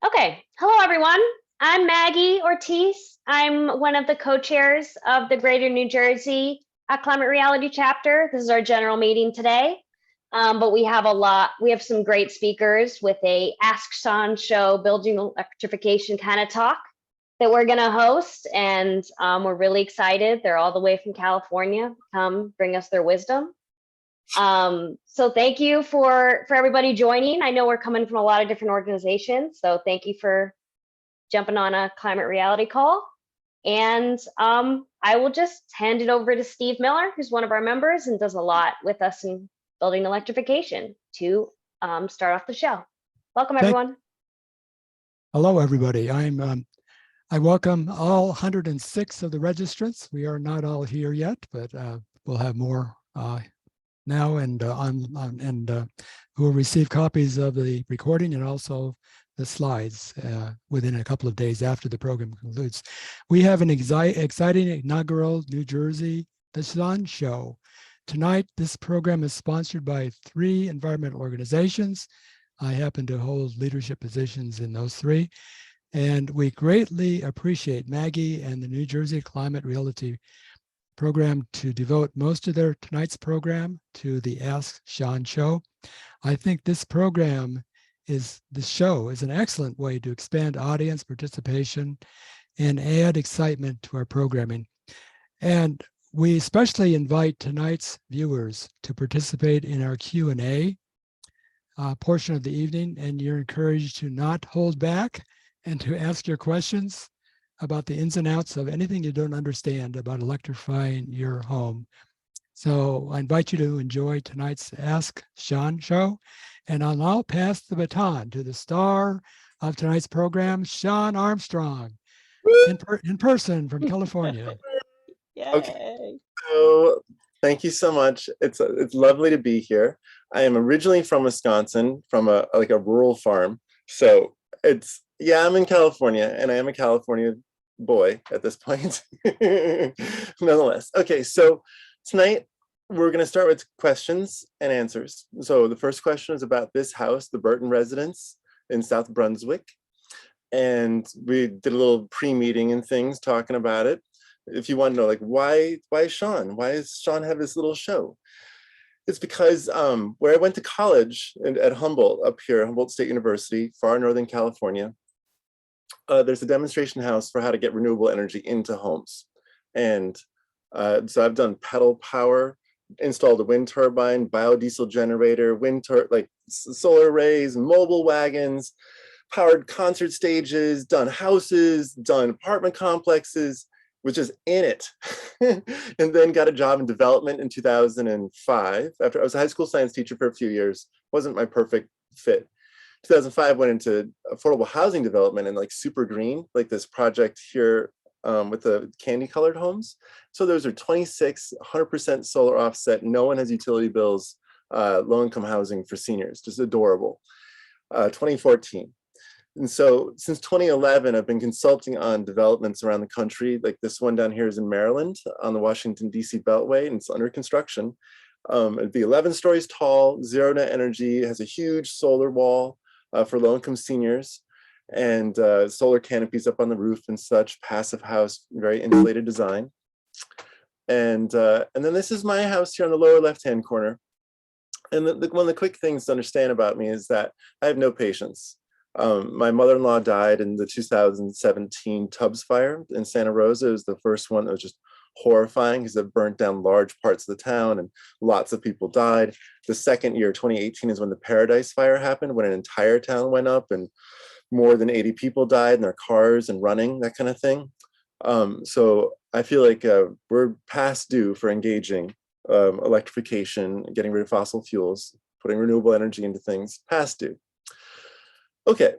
Okay, hello everyone. I'm Maggie Ortiz. I'm one of the co-chairs of the Greater New Jersey Climate Reality Chapter. This is our general meeting today, but we have some great speakers with a Ask Sean show, Building Electrification kind of talk that we're gonna host, and we're really excited. They're all the way from California, come bring us their wisdom. So thank you for everybody joining. I know we're coming from a lot of different organizations, so thank you for jumping on a climate reality call. And I will just hand it over to Steve Miller, who's one of our members and does a lot with us in building electrification, to start off the show. Welcome, everyone. Hello, everybody. I welcome all 106 of the registrants. We are not all here yet, but we'll have more now and who will receive copies of the recording and also the slides within a couple of days after the program concludes. We have an exciting inaugural New Jersey The Sun Show. Tonight, this program is sponsored by 3 environmental organizations. I happen to hold leadership positions in those 3. And we greatly appreciate Maggie and the New Jersey Climate Reality program to devote most of their tonight's program to the Ask Sean show. I think this show is an excellent way to expand audience participation and add excitement to our programming. And we especially invite tonight's viewers to participate in our Q&A portion of the evening, and you're encouraged to not hold back and to ask your questions about the ins and outs of anything you don't understand about electrifying your home. So I invite you to enjoy tonight's Ask Sean show, and I'll now pass the baton to the star of tonight's program, Sean Armstrong, in person from California. Yay. Okay, so thank you so much. It's lovely to be here. I am originally from Wisconsin, from a rural farm. So I'm in California, and I am a California boy at this point, nonetheless. Okay, so tonight we're going to start with questions and answers. So the first question is about this house, the Burton residence in South Brunswick. And we did a little pre-meeting and things talking about it. If you want to know, why Sean? Why does Sean have this little show? It's because where I went to college at Humboldt, up here, Humboldt State University, far northern California, there's a demonstration house for how to get renewable energy into homes. And so I've done pedal power, installed a wind turbine, biodiesel generator, solar arrays, mobile wagons, powered concert stages, done houses, done apartment complexes, was just in it. And then got a job in development in 2005. After I was a high school science teacher for a few years, wasn't my perfect fit. 2005 went into affordable housing development and super green, like this project here with the candy colored homes. So those are 26, 100% solar offset. No one has utility bills, low income housing for seniors, just adorable. 2014. And so since 2011, I've been consulting on developments around the country. Like this one down here is in Maryland on the Washington, D.C. Beltway, and it's under construction. It'd be 11 stories tall, zero net energy, has a huge solar wall for low-income seniors, and solar canopies up on the roof and such, passive house, very insulated design. And then this is my house here on the lower left-hand corner. And one of the quick things to understand about me is that I have no patience. My mother-in-law died in the 2017 Tubbs fire in Santa Rosa. It was the first one that was just horrifying because it burnt down large parts of the town and lots of people died. The second year, 2018, is when the Paradise fire happened, when an entire town went up and more than 80 people died in their cars and running, that kind of thing. So I feel like we're past due for engaging electrification, getting rid of fossil fuels, putting renewable energy into things, past due. Okay,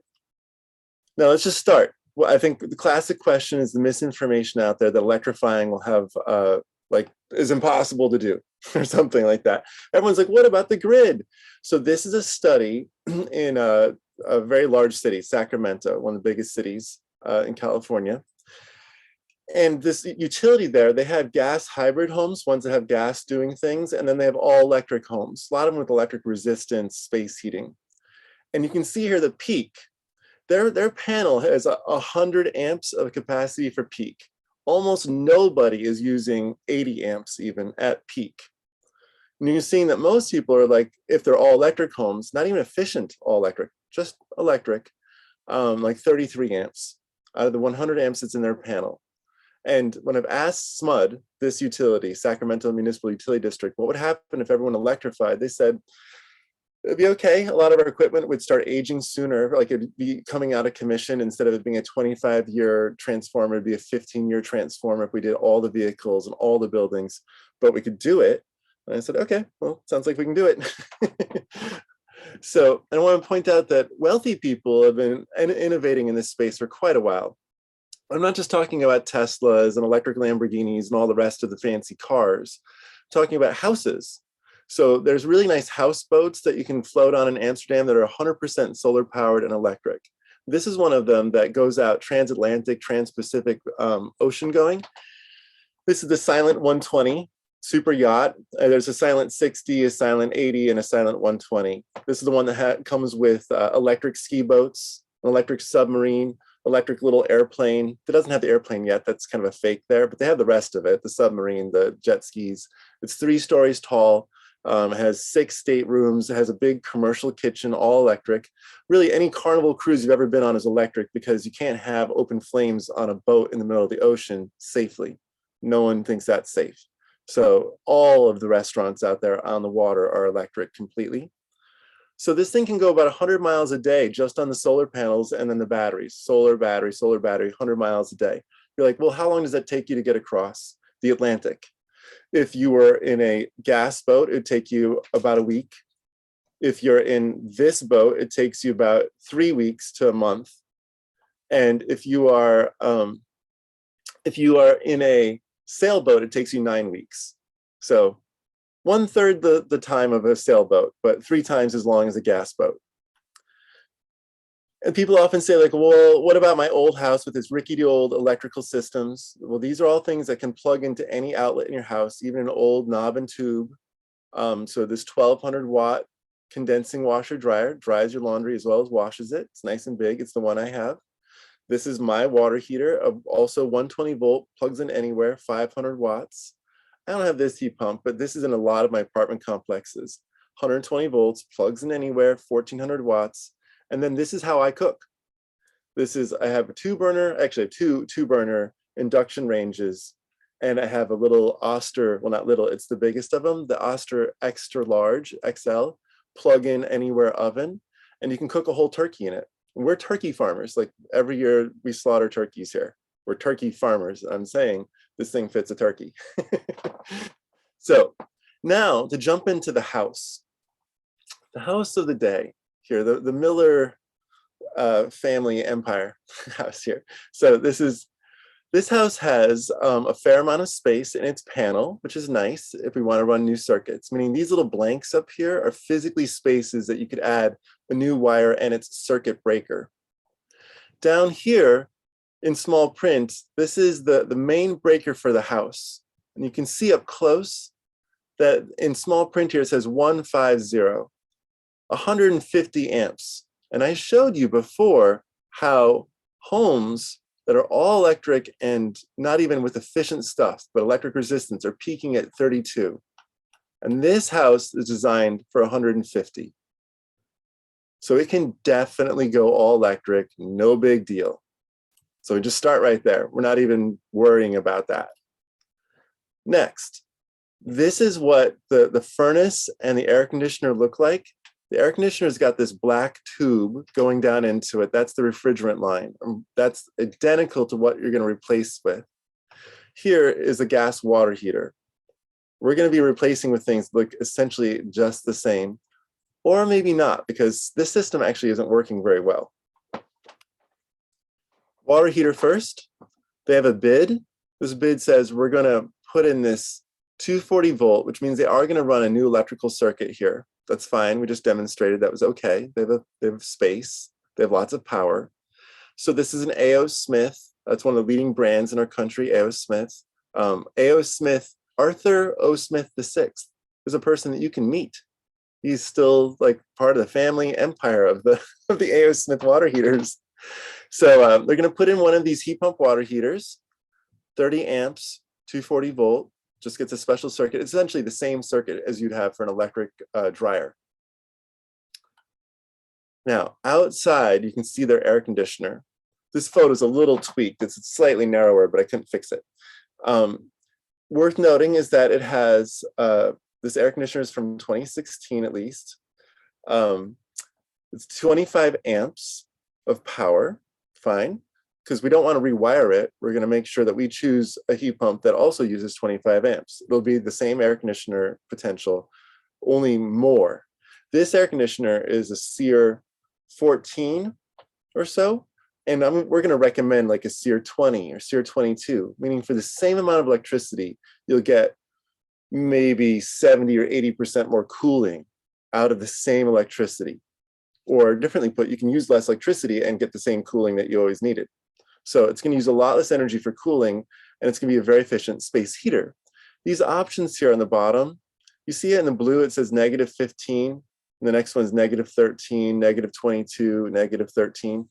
now let's just start. Well, I think the classic question is the misinformation out there that electrifying will have, is impossible to do or something like that. Everyone's like, what about the grid? So this is a study in a very large city, Sacramento, one of the biggest cities in California. And this utility there, they have gas hybrid homes, ones that have gas doing things, and then they have all electric homes, a lot of them with electric resistance, space heating. And you can see here the peak their panel has 100 amps of capacity for peak. Almost nobody is using 80 amps even at peak. And you're seeing that most people are like, if they're all electric homes, not even efficient all electric, just electric, like 33 amps out of the 100 amps that's in their panel. And when I've asked SMUD, this utility, Sacramento Municipal Utility District, what would happen if everyone electrified? They said, it'd be okay. A lot of our equipment would start aging sooner, like it'd be coming out of commission. Instead of it being a 25-year transformer, it'd be a 15-year transformer if we did all the vehicles and all the buildings, but we could do it. And I said, okay, well, sounds like we can do it. So I want to point out that wealthy people have been innovating in this space for quite a while. I'm not just talking about Teslas and electric Lamborghinis and all the rest of the fancy cars. I'm talking about houses. So there's really nice houseboats that you can float on in Amsterdam that are 100% solar powered and electric. This is one of them that goes out transatlantic, trans-Pacific ocean going. This is the Silent 120 super yacht. There's a Silent 60, a Silent 80, and a Silent 120. This is the one that comes with electric ski boats, an electric submarine, electric little airplane. It doesn't have the airplane yet. That's kind of a fake there, but they have the rest of it, the submarine, the jet skis. It's 3 stories tall. It has 6 staterooms. It has a big commercial kitchen, all electric. Really, any Carnival cruise you've ever been on is electric because you can't have open flames on a boat in the middle of the ocean safely. No one thinks that's safe. So all of the restaurants out there on the water are electric completely. So this thing can go about 100 miles a day just on the solar panels and then the batteries. Solar, battery, 100 miles a day. You're like, well, how long does that take you to get across the Atlantic? If you were in a gas boat, it'd take you about a week. If you're in this boat, it takes you about 3 weeks to a month. And if you are in a sailboat, it takes you 9 weeks. So 1/3 the time of a sailboat, but 3 times as long as a gas boat. And people often say like, well, what about my old house with its rickety old electrical systems? Well, these are all things that can plug into any outlet in your house, even an old knob and tube. So this 1200 watt condensing washer dryer dries your laundry as well as washes it. It's nice and big. It's the one I have. This is my water heater, also 120 volt, plugs in anywhere, 500 watts. I don't have this heat pump, but this is in a lot of my apartment complexes. 120 volts, plugs in anywhere, 1400 watts. And then this is how I cook. I have a 2-burner, actually 2-burner induction ranges. And I have a little Oster, well, not little, it's the biggest of them, the Oster Extra Large, XL, plug in anywhere oven. And you can cook a whole turkey in it. We're turkey farmers. Like every year we slaughter turkeys here. We're turkey farmers. I'm saying this thing fits a turkey. So now to jump into the house of the day here, the Miller family empire house here. So this house has a fair amount of space in its panel, which is nice if we want to run new circuits, meaning these little blanks up here are physically spaces that you could add a new wire and its circuit breaker. Down here in small print, this is the main breaker for the house. And you can see up close that in small print here, it says 150, 150 amps. And I showed you before how homes that are all electric and not even with efficient stuff, but electric resistance are peaking at 32. And this house is designed for 150. So it can definitely go all electric, no big deal. So we just start right there. We're not even worrying about that. Next, this is what the furnace and the air conditioner look like. The air conditioner's got this black tube going down into it. That's the refrigerant line. That's identical to what you're going to replace with. Here is a gas water heater. We're going to be replacing with things that look essentially just the same, or maybe not, because this system actually isn't working very well. Water heater first. They have a bid. This bid says we're going to put in this 240 volt, which means they are going to run a new electrical circuit here. That's fine. We just demonstrated that was okay. They have space. They have lots of power. So this is an A.O. Smith. That's one of the leading brands in our country, A.O. Smith. A.O. Smith, Arthur O. Smith VI is a person that you can meet. He's still like part of the family empire of the A.O. Smith water heaters. So they're going to put in one of these heat pump water heaters, 30 amps, 240 volt, just gets a special circuit. It's essentially the same circuit as you'd have for an electric dryer. Now, outside, you can see their air conditioner. This photo is a little tweaked. It's slightly narrower, but I couldn't fix it. Worth noting is that it has, this air conditioner is from 2016 at least. It's 25 amps of power, fine, because we don't want to rewire it. We're going to make sure that we choose a heat pump that also uses 25 amps. It'll be the same air conditioner potential, only more. This air conditioner is a SEER 14 or so, and we're going to recommend like a SEER 20 or SEER 22, meaning for the same amount of electricity, you'll get maybe 70 or 80% more cooling out of the same electricity. Or differently put, you can use less electricity and get the same cooling that you always needed. So it's going to use a lot less energy for cooling, and it's going to be a very efficient space heater. These options here on the bottom, you see it in the blue, it says -15, and the next one's -13, -22, -13.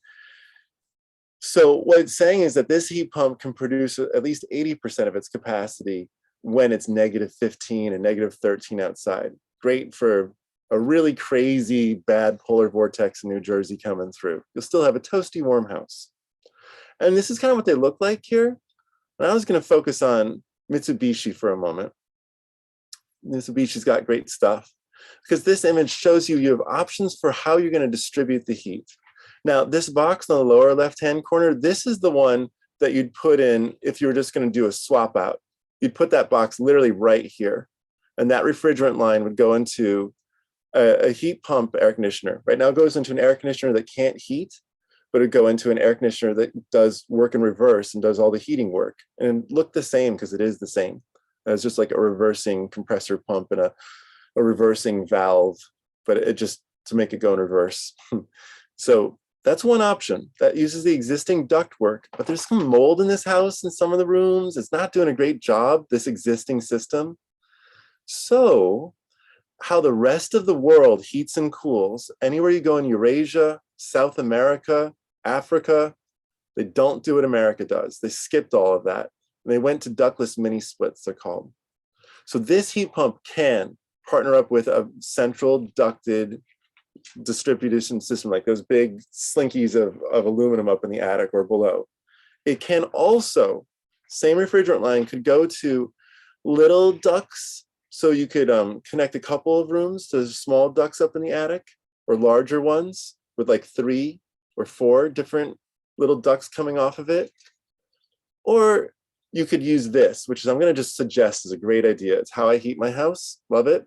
So what it's saying is that this heat pump can produce at least 80% of its capacity when it's -15 and -13 outside. Great for a really crazy bad polar vortex in New Jersey coming through. You'll still have a toasty warm house. And this is kind of what they look like here. And I was going to focus on Mitsubishi for a moment. Mitsubishi's got great stuff because this image shows you have options for how you're going to distribute the heat. Now, this box on the lower left-hand corner, this is the one that you'd put in if you were just going to do a swap out. You'd put that box literally right here. And that refrigerant line would go into a heat pump air conditioner. Right now it goes into an air conditioner that can't heat, but it'd go into an air conditioner that does work in reverse and does all the heating work. And look the same because it is the same. It's just like a reversing compressor pump and a reversing valve, but it just to make it go in reverse. So that's one option that uses the existing ductwork, but there's some mold in this house in some of the rooms. It's not doing a great job, this existing system. So how the rest of the world heats and cools, anywhere you go in Eurasia, South America, Africa, they don't do what America does. They skipped all of that. And they went to ductless mini splits, they're called. So this heat pump can partner up with a central ducted distribution system, like those big slinkies of aluminum up in the attic or below. It can also, same refrigerant line, could go to little ducts. So you could connect a couple of rooms to small ducts up in the attic, or larger ones with like 3 or 4 different little ducts coming off of it. Or you could use this, which is I'm going to just suggest is a great idea. It's how I heat my house. Love it.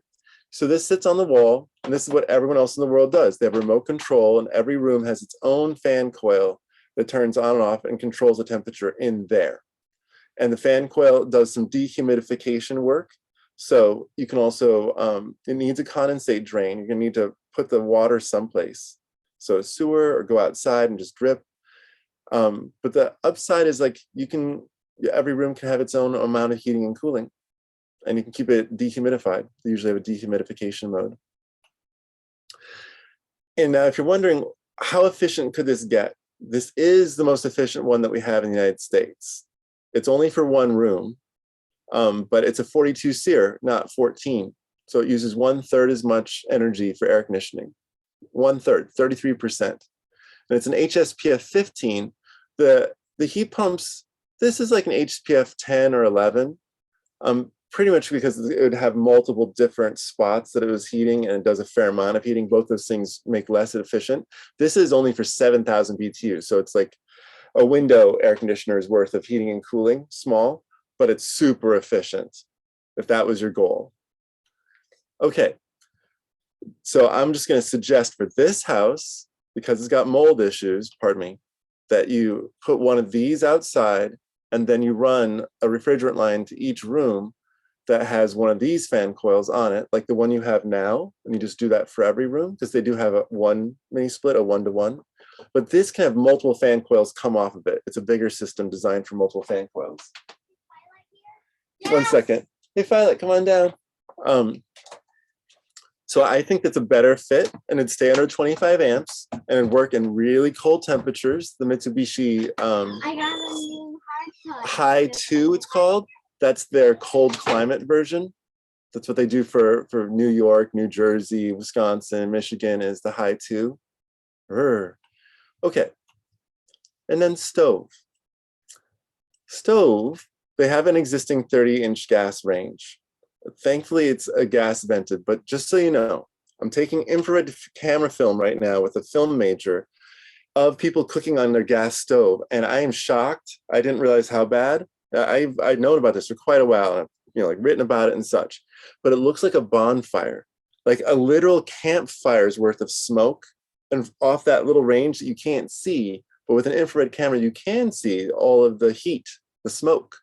So this sits on the wall, and this is what everyone else in the world does. They have remote control, and every room has its own fan coil that turns on and off and controls the temperature in there. And the fan coil does some dehumidification work. So you can also, it needs a condensate drain. You're gonna need to put the water someplace. So a sewer or go outside and just drip. But the upside is like every room can have its own amount of heating and cooling, and you can keep it dehumidified. They usually have a dehumidification mode. And now if you're wondering, how efficient could this get? This is the most efficient one that we have in the United States. It's only for one room. But it's a 42 SEER, not 14. So it uses 1/3 as much energy for air conditioning. 1/3, 33%. And it's an HSPF 15. The heat pumps, this is like an HSPF 10 or 11, pretty much because it would have multiple different spots that it was heating, and it does a fair amount of heating. Both those things make less efficient. This is only for 7,000 BTU. So it's like a window air conditioner's worth of heating and cooling, small, but it's super efficient, if that was your goal. Okay, so I'm just gonna suggest for this house, because it's got mold issues, pardon me, that you put one of these outside, and then you run a refrigerant line to each room that has one of these fan coils on it, like the one you have now, and you just do that for every room, because they do have a one mini split, a 1-to-1. But this can have multiple fan coils come off of it. It's a bigger system designed for multiple fan coils. Yes. 1 second. Hey, Violet, come on down. So I think that's a better fit, and it'd stay under 25 amps and it'd work in really cold temperatures. The Mitsubishi I got a new hard touch. High 2, it's called. That's their cold climate version. That's what they do for New York, New Jersey, Wisconsin, Michigan is the High 2. Okay. And then stove. Stove, they have an existing 30-inch gas range. Thankfully, it's a gas vented, but just so you know, I'm taking infrared camera film right now with a film major of people cooking on their gas stove, and I am shocked. I didn't realize how bad. I've known about this for quite a while, and I've like written about it and such, but it looks like a bonfire, like a literal campfire's worth of smoke, and off that little range that you can't see, but with an infrared camera, you can see all of the heat, the smoke.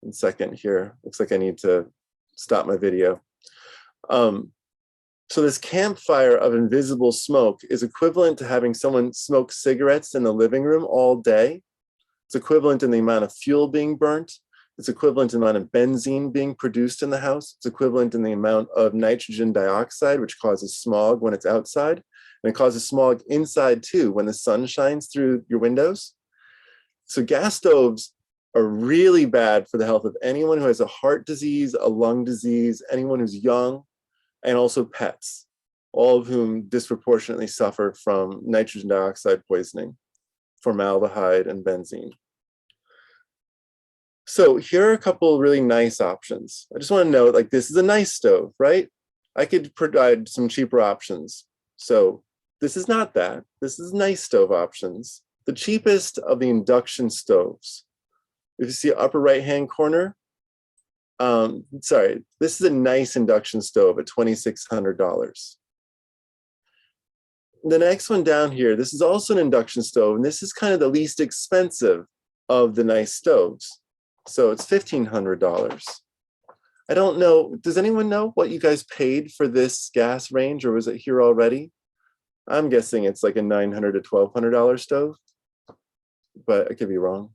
1 second here, looks like I need to stop my video. So this campfire of invisible smoke is equivalent to having someone smoke cigarettes in the living room all day. It's equivalent in the amount of fuel being burnt. It's equivalent in the amount of benzene being produced in the house. It's equivalent in the amount of nitrogen dioxide, which causes smog when it's outside. And it causes smog inside too, when the sun shines through your windows. So gas stoves are really bad for the health of anyone who has a heart disease, a lung disease, anyone who's young, and also pets, all of whom disproportionately suffer from nitrogen dioxide poisoning, formaldehyde, and benzene. So here are a couple really nice options. I just want to note, like, this is a nice stove, right? I could provide some cheaper options. So this is not that. This is nice stove options. The cheapest of the induction stoves. If you see upper right-hand corner, sorry, this is a nice induction stove at $2,600. The next one down here, this is also an induction stove, and this is kind of the least expensive of the nice stoves. So it's $1,500. I don't know, does anyone know what you guys paid for this gas range, or was it here already? I'm guessing it's like a $900 to $1,200 stove, but I could be wrong.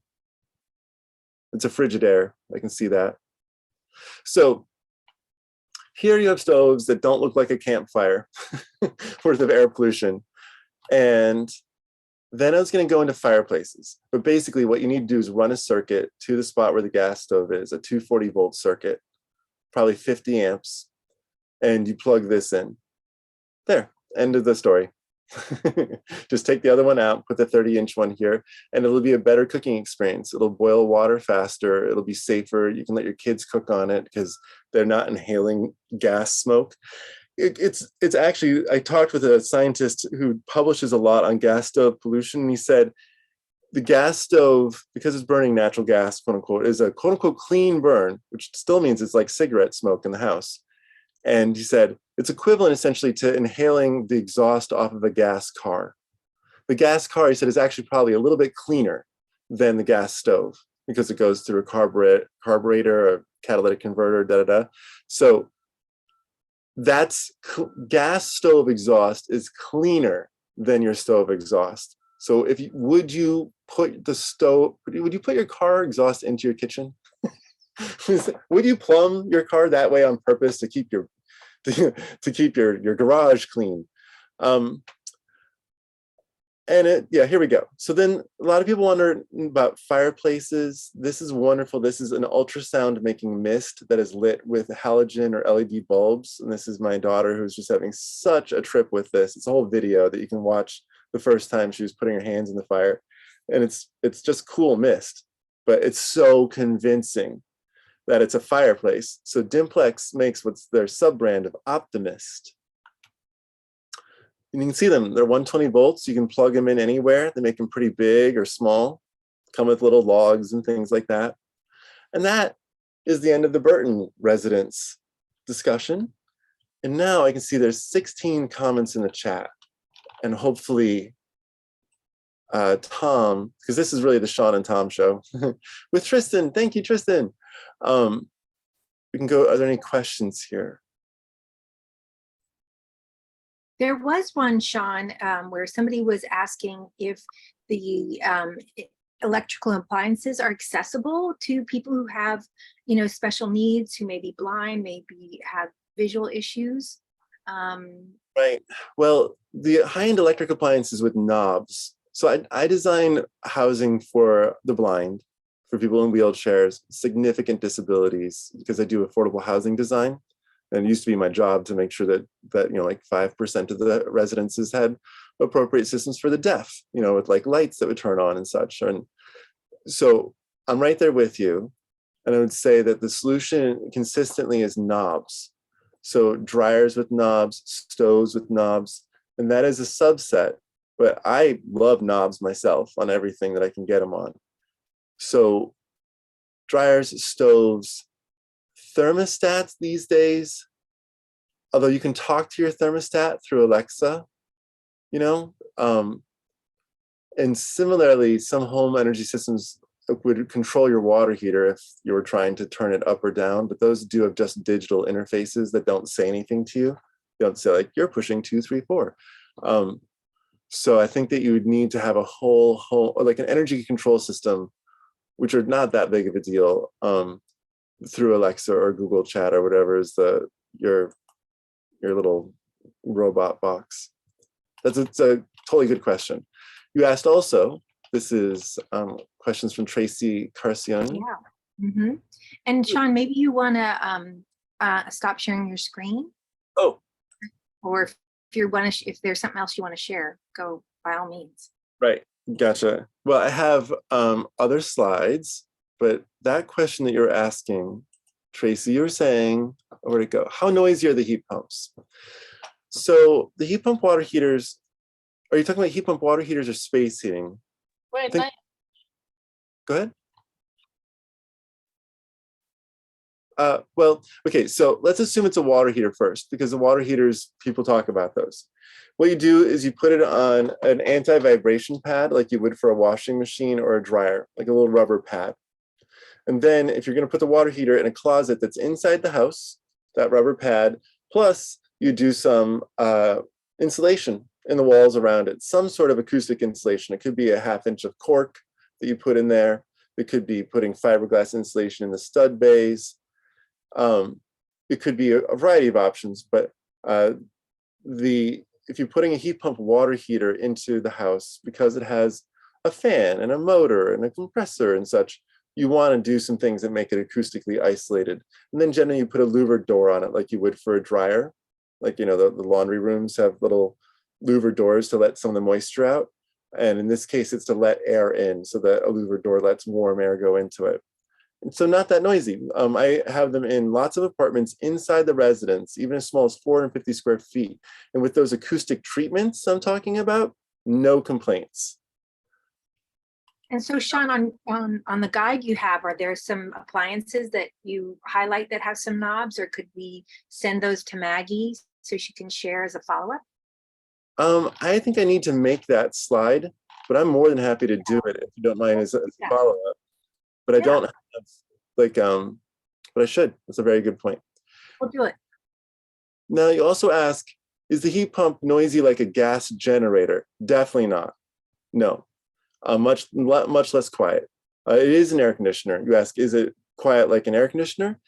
It's a Frigidaire, I can see that. So here you have stoves that don't look like a campfire worth of air pollution. And then I was going to go into fireplaces. But basically what you need to do is run a circuit to the spot where the gas stove is, a 240 volt circuit, probably 50 amps. And you plug this in. There, end of the story. Just take the other one out, put the 30-inch one here, and it'll be a better cooking experience. It'll boil water faster. It'll be safer. You can let your kids cook on it because they're not inhaling gas smoke. It's actually, I talked with a scientist who publishes a lot on gas stove pollution, and he said the gas stove, because it's burning natural gas, quote unquote, is a quote unquote clean burn, which still means it's like cigarette smoke in the house. And he said, it's equivalent essentially to inhaling the exhaust off of a gas car. The gas car, he said, is actually probably a little bit cleaner than the gas stove because it goes through a carburetor, a catalytic converter, So that's gas stove exhaust is cleaner than your stove exhaust. So if you, would you put your car exhaust into your kitchen? Would you plumb your car that way on purpose to keep your your garage clean? Here we go. So then a lot of people wonder about fireplaces. This is wonderful. This is an ultrasound making mist that is lit with halogen or LED bulbs. And this is my daughter who's just having such a trip with this. It's a whole video that you can watch the first time she was putting her hands in the fire. And it's just cool mist, but it's so convincing that it's a fireplace. So Dimplex makes what's their sub-brand of Optimist. And you can see them, they're 120 volts. You can plug them in anywhere. They make them pretty big or small, come with little logs and things like that. And that is the end of the Burton residence discussion. And now I can see there's 16 comments in the chat. And hopefully Tom, because this is really the Sean and Tom show, with Tristan. Thank you, Tristan. We can go, are there any questions here? There was one, Sean, where somebody was asking if the electrical appliances are accessible to people who have, special needs, who may be blind, maybe have visual issues. Right. Well, the high-end electric appliances with knobs. So I design housing for the blind, for people in wheelchairs, significant disabilities, because I do affordable housing design. And it used to be my job to make sure that like 5% of the residences had appropriate systems for the deaf, with like lights that would turn on and such. And so I'm right there with you. And I would say that the solution consistently is knobs. So dryers with knobs, stoves with knobs, and that is a subset. But I love knobs myself on everything that I can get them on. So dryers, stoves, thermostats these days, although you can talk to your thermostat through Alexa, and similarly, some home energy systems would control your water heater if you were trying to turn it up or down, but those do have just digital interfaces that don't say anything to you. They don't say like, you're pushing 2, 3, 4. So I think that you would need to have a whole like an energy control system, which are not that big of a deal, through Alexa or Google Chat or whatever is your little robot box. It's a totally good question. You asked also, this is questions from Tracy Carcione. Yeah. Mm-hmm. And Sean, maybe you want to stop sharing your screen. Oh. Or if there's something else you want to share, go by all means. Right. Gotcha. Well, I have other slides, but that question that you're asking, Tracy, you were saying, where'd it go? How noisy are the heat pumps? So the heat pump water heaters, are you talking about heat pump water heaters or space heating? Wait, Go ahead. Well, okay, so let's assume it's a water heater first, because the water heaters, people talk about those. What you do is you put it on an anti-vibration pad like you would for a washing machine or a dryer, like a little rubber pad. And then if you're going to put the water heater in a closet that's inside the house, that rubber pad, plus you do some insulation in the walls around it, some sort of acoustic insulation. It could be a 1/2 inch of cork that you put in there. It could be putting fiberglass insulation in the stud bays. It could be a variety of options, but if you're putting a heat pump water heater into the house, because it has a fan and a motor and a compressor and such, you want to do some things that make it acoustically isolated. And then generally you put a louvered door on it like you would for a dryer. Like, the laundry rooms have little louvered doors to let some of the moisture out. And in this case, it's to let air in, so that a louvered door lets warm air go into it. And so not that noisy. I have them in lots of apartments inside the residence, even as small as 450 square feet. And with those acoustic treatments I'm talking about, no complaints. And so Sean, on the guide you have, are there some appliances that you highlight that have some knobs, or could we send those to Maggie so she can share as a follow-up? I think I need to make that slide, but I'm more than happy to do it if you don't mind as a follow-up. But I don't have, but I should. That's a very good point. We'll do it. Now you also ask, is the heat pump noisy like a gas generator? Definitely not. No, much less quiet. It is an air conditioner. You ask, is it quiet like an air conditioner?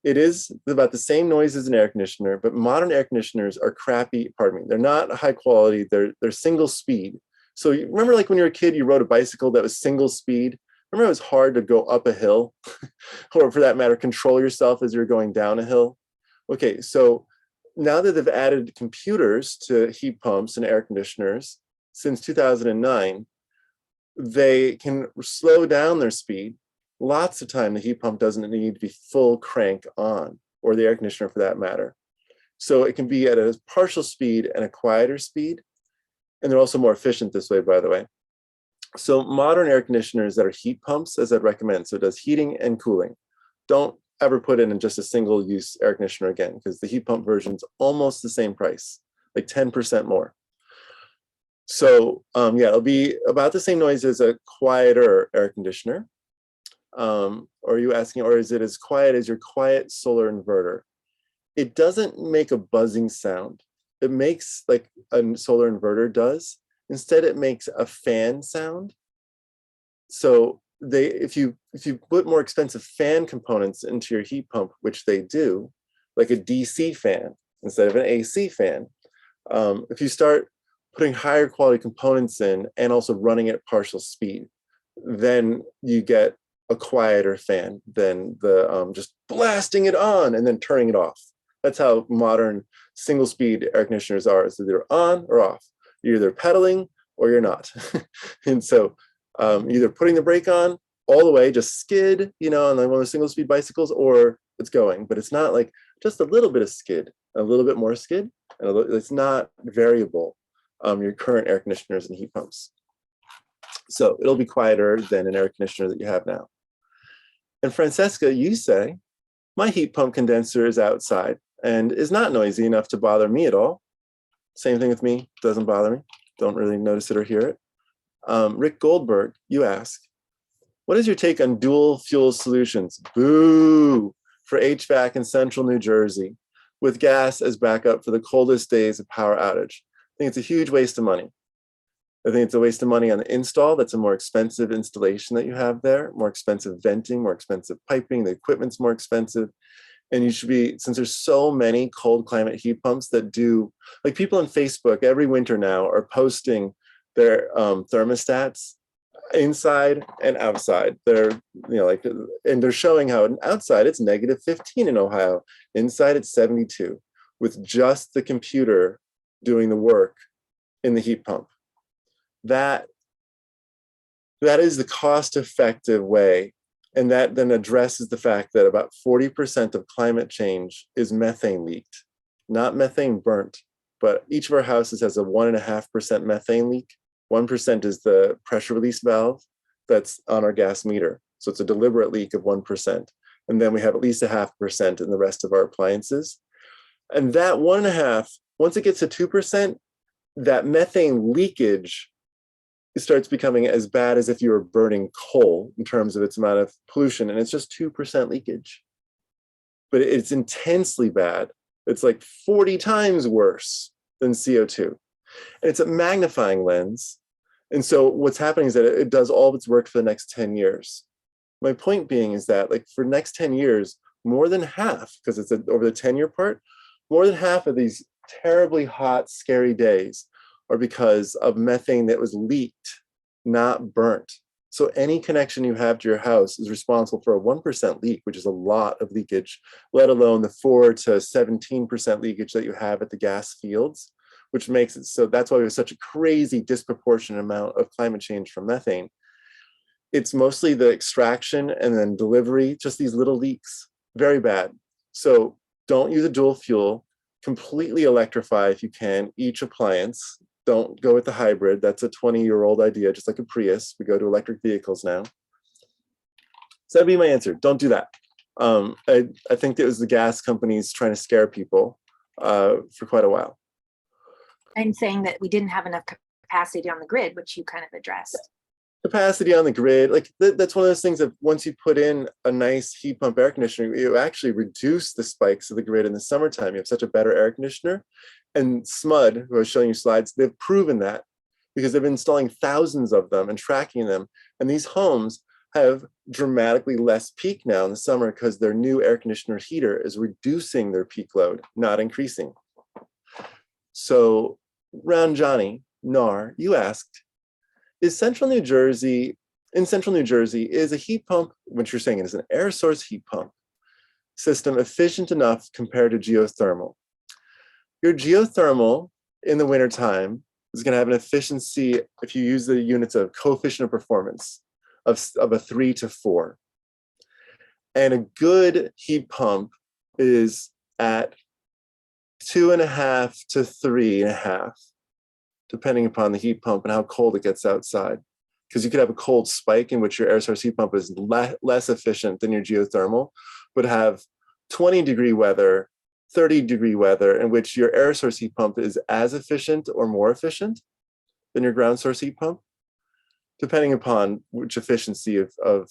It is about the same noise as an air conditioner, but modern air conditioners are crappy, they're not high quality, they're single speed. So you remember, like when you were a kid, you rode a bicycle that was single speed? Remember it was hard to go up a hill, or for that matter, control yourself as you're going down a hill? Okay, so now that they've added computers to heat pumps and air conditioners since 2009, they can slow down their speed. Lots of time, the heat pump doesn't need to be full crank on, or the air conditioner for that matter. So it can be at a partial speed and a quieter speed. And they're also more efficient this way, by the way. So modern air conditioners that are heat pumps, as I'd recommend, so it does heating and cooling. Don't ever put in just a single use air conditioner again, because the heat pump version is almost the same price, like 10% more. So yeah, it'll be about the same noise as a quieter air conditioner. Or are you asking, or is it as quiet as your quiet solar inverter? It doesn't make a buzzing sound. It makes like a solar inverter does. Instead, it makes a fan sound. So if you put more expensive fan components into your heat pump, which they do, like a DC fan, instead of an AC fan. If you start putting higher quality components in and also running at partial speed, then you get a quieter fan than the just blasting it on and then turning it off. That's how modern single speed air conditioners are. It's either on or off. You're either pedaling or you're not. And so either putting the brake on all the way, just skid, you know, on like one of the single speed bicycles, or it's going, but it's not like just a little bit of skid, a little bit more skid, and it's not variable. Your current air conditioners and heat pumps. So it'll be quieter than an air conditioner that you have now. And Francesca, you say, my heat pump condenser is outside and is not noisy enough to bother me at all. Same thing with me, doesn't bother me. Don't really notice it or hear it. Rick Goldberg, you ask, what is your take on dual fuel solutions? Boo! For HVAC in central New Jersey, with gas as backup for the coldest days of power outage. I think it's a huge waste of money. I think it's a waste of money on the install. That's a more expensive installation that you have there, more expensive venting, more expensive piping, the equipment's more expensive. And you should be, since there's so many cold climate heat pumps that do, like people on Facebook every winter now are posting their thermostats inside and outside. They're, you know, like, and they're showing how outside it's -15 in Ohio, inside it's 72, with just the computer doing the work in the heat pump. That is the cost-effective way, and that then addresses the fact that about 40% of climate change is methane leaked, not methane burnt, but each of our houses has a 1.5% methane leak. 1% is the pressure release valve that's on our gas meter. So it's a deliberate leak of 1%. And then we have at least 0.5% in the rest of our appliances. And that 1.5, once it gets to 2%, that methane leakage, it starts becoming as bad as if you were burning coal in terms of its amount of pollution. And it's just 2% leakage. But it's intensely bad. It's like 40 times worse than CO2. And it's a magnifying lens. And so what's happening is that it does all of its work for the next 10 years. My point being is that, like, for the next 10 years, more than half, because it's over the 10-year part, more than half of these terribly hot, scary days are because of methane that was leaked, not burnt. So any connection you have to your house is responsible for a 1% leak, which is a lot of leakage, let alone the 4 to 17% leakage that you have at the gas fields, which makes it so that's why we have such a crazy disproportionate amount of climate change from methane. It's mostly the extraction and then delivery, just these little leaks, very bad. So don't use a dual fuel, completely electrify if you can, each appliance. Don't go with the hybrid. That's a 20-year-old idea, just like a Prius. We go to electric vehicles now. So that'd be my answer. Don't do that. I think it was the gas companies trying to scare people for quite a while. And saying that we didn't have enough capacity on the grid, which you kind of addressed. Capacity on the grid, like that's one of those things that once you put in a nice heat pump air conditioner, you actually reduce the spikes of the grid in the summertime. You have such a better air conditioner. And SMUD, who I was showing you slides, they've proven that because they've been installing thousands of them and tracking them. And these homes have dramatically less peak now in the summer because their new air conditioner heater is reducing their peak load, not increasing. So Round Johnny, Nar, you asked, in Central New Jersey, is a heat pump, what you're saying is an air source heat pump system efficient enough compared to geothermal? Your geothermal in the wintertime is going to have an efficiency, if you use the units of coefficient of performance, of a 3 to 4. And a good heat pump is at 2.5 to 3.5, depending upon the heat pump and how cold it gets outside. Because you could have a cold spike in which your air source heat pump is less efficient than your geothermal, but have 20-degree weather, 30-degree weather, in which your air source heat pump is as efficient or more efficient than your ground source heat pump, depending upon which efficiency of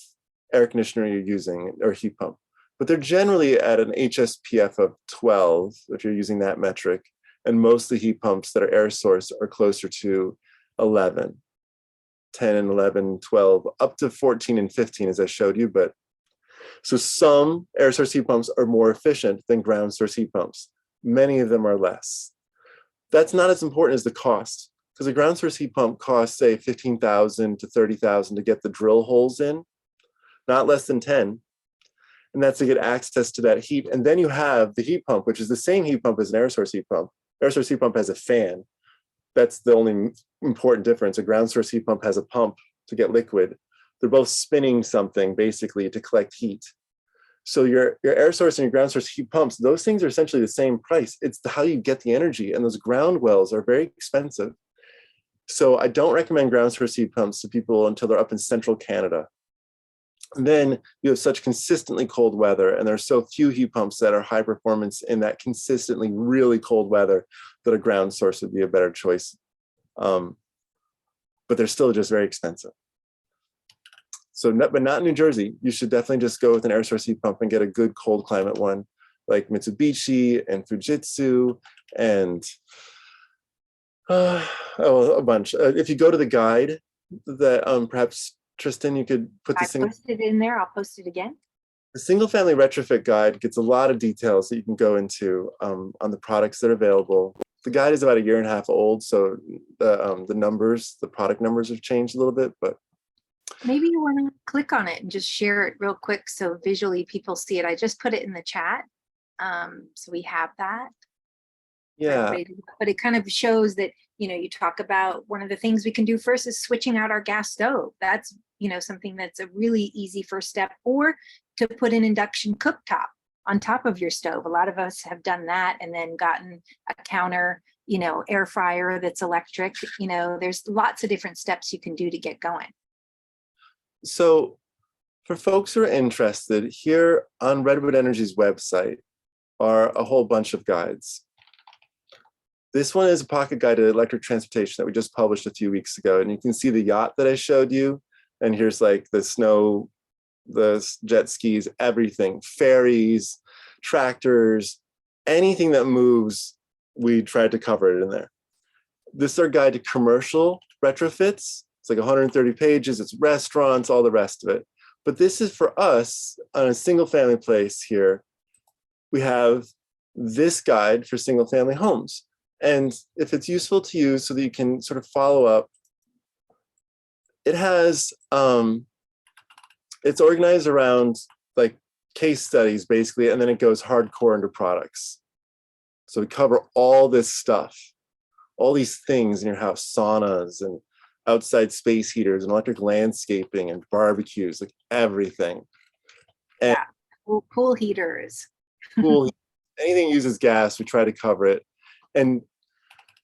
air conditioner you're using or heat pump. But they're generally at an HSPF of 12, if you're using that metric, and most of the heat pumps that are air source are closer to 11, 10 and 11, 12, up to 14 and 15, as I showed you. But so some air source heat pumps are more efficient than ground source heat pumps. Many of them are less. That's not as important as the cost, because a ground source heat pump costs, say, $15,000 to $30,000 to get the drill holes in, not less than 10. And that's to get access to that heat. And then you have the heat pump, which is the same heat pump as an air source heat pump. Air source heat pump has a fan. That's the only important difference. A ground source heat pump has a pump to get liquid. They're both spinning something basically to collect heat. So your air source and your ground source heat pumps, those things are essentially the same price. It's how you get the energy, and those ground wells are very expensive. So I don't recommend ground source heat pumps to people until they're up in central Canada. And then you have such consistently cold weather, and there are so few heat pumps that are high performance in that consistently really cold weather that a ground source would be a better choice. But they're still just very expensive. So, but not in New Jersey. You should definitely just go with an air source heat pump and get a good cold climate one, like Mitsubishi and Fujitsu and a bunch. If you go to the guide that perhaps Tristan, you could put I posted it in there. I'll post it again. The single family retrofit guide gets a lot of details that you can go into on the products that are available. The guide is about 1.5 years old, so the product numbers have changed a little bit, but maybe you want to click on it and just share it real quick so visually people see it. I just put it in the chat, so we have that. yeah. But it kind of shows that, you talk about one of the things we can do first is switching out our gas stove. That's, something that's a really easy first step, or to put an induction cooktop on top of your stove. A lot of us have done that and then gotten a counter, air fryer that's electric. There's lots of different steps you can do to get going. So for folks who are interested, here on Redwood Energy's website are a whole bunch of guides. This one is a pocket guide to electric transportation that we just published a few weeks ago. And you can see the yacht that I showed you. And here's like the snow, the jet skis, everything, ferries, tractors, anything that moves, we tried to cover it in there. This is our guide to commercial retrofits. It's like 130 pages, it's restaurants, all the rest of it. But this is for us on a single family place here. We have this guide for single family homes. And if it's useful to you so that you can sort of follow up, it has, it's organized around like case studies basically, and then it goes hardcore into products. So we cover all this stuff, all these things in your house, saunas and outside space heaters and electric landscaping and barbecues, like everything. And yeah, pool heaters. Pool, anything uses gas, we try to cover it. And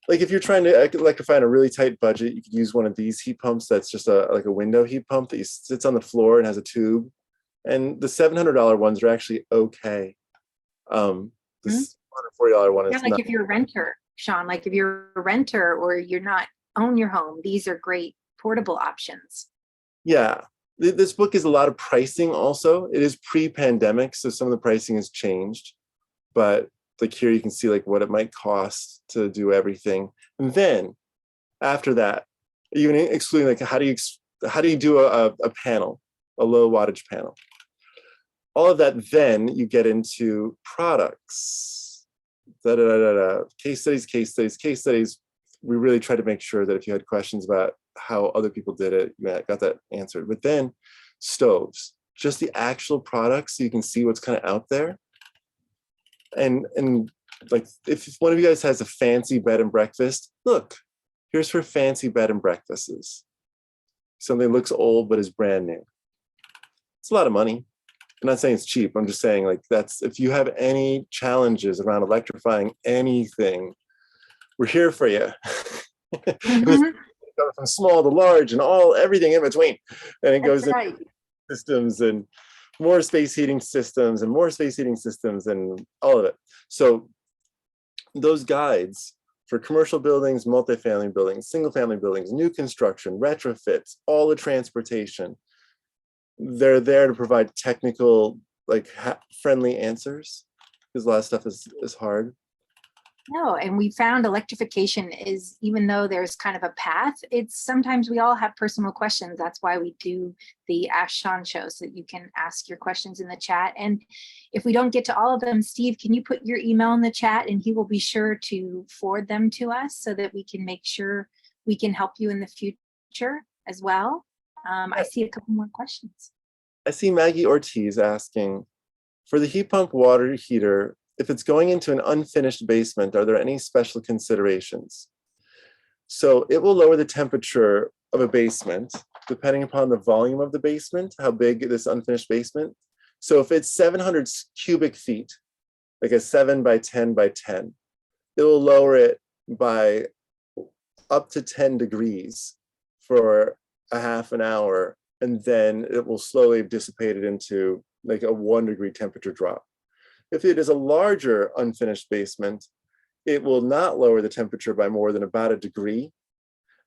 like if you're trying to electrify in a really tight budget, you could use one of these heat pumps that's just like a window heat pump that sits on the floor and has a tube. And the $700 ones are actually okay. This $140 one is like not. If you're a renter, Sean, like if you're a renter or you're not own your home, these are great portable options. Yeah, this book is a lot of pricing also. It is pre-pandemic, so some of the pricing has changed. But like here you can see like what it might cost to do everything. And then after that, even excluding like how do you do a panel, a low wattage panel. All of that, then you get into products. Case studies. We really try to make sure that if you had questions about how other people did it, you got that answered. But then stoves, just the actual products so you can see what's kind of out there. And like if one of you guys has a fancy bed and breakfast, look, here's for fancy bed and breakfasts. Something looks old but is brand new. It's a lot of money. I'm not saying it's cheap. I'm just saying like that's, if you have any challenges around electrifying anything, we're here for you. From small to large and everything in between. And it goes into systems and more space heating systems and more space heating systems and all of it. So those guides for commercial buildings, multifamily buildings, single family buildings, new construction, retrofits, all the transportation, they're there to provide technical, like friendly answers, because a lot of stuff is hard. No, and we found electrification is, even though there's kind of a path, it's sometimes we all have personal questions. That's why we do the Ask Sean show, so that you can ask your questions in the chat. And if we don't get to all of them, Steve, can you put your email in the chat, and he will be sure to forward them to us so that we can make sure we can help you in the future as well. I see a couple more questions. I see Maggie Ortiz asking, for the heat pump water heater, if it's going into an unfinished basement, are there any special considerations? So it will lower the temperature of a basement depending upon the volume of the basement, how big this unfinished basement. So if it's 700 cubic feet, like a 7 by 10 by 10, it will lower it by up to 10 degrees for a half an hour, and then it will slowly dissipate it into like a 1 degree temperature drop. If it is a larger unfinished basement, it will not lower the temperature by more than about a degree,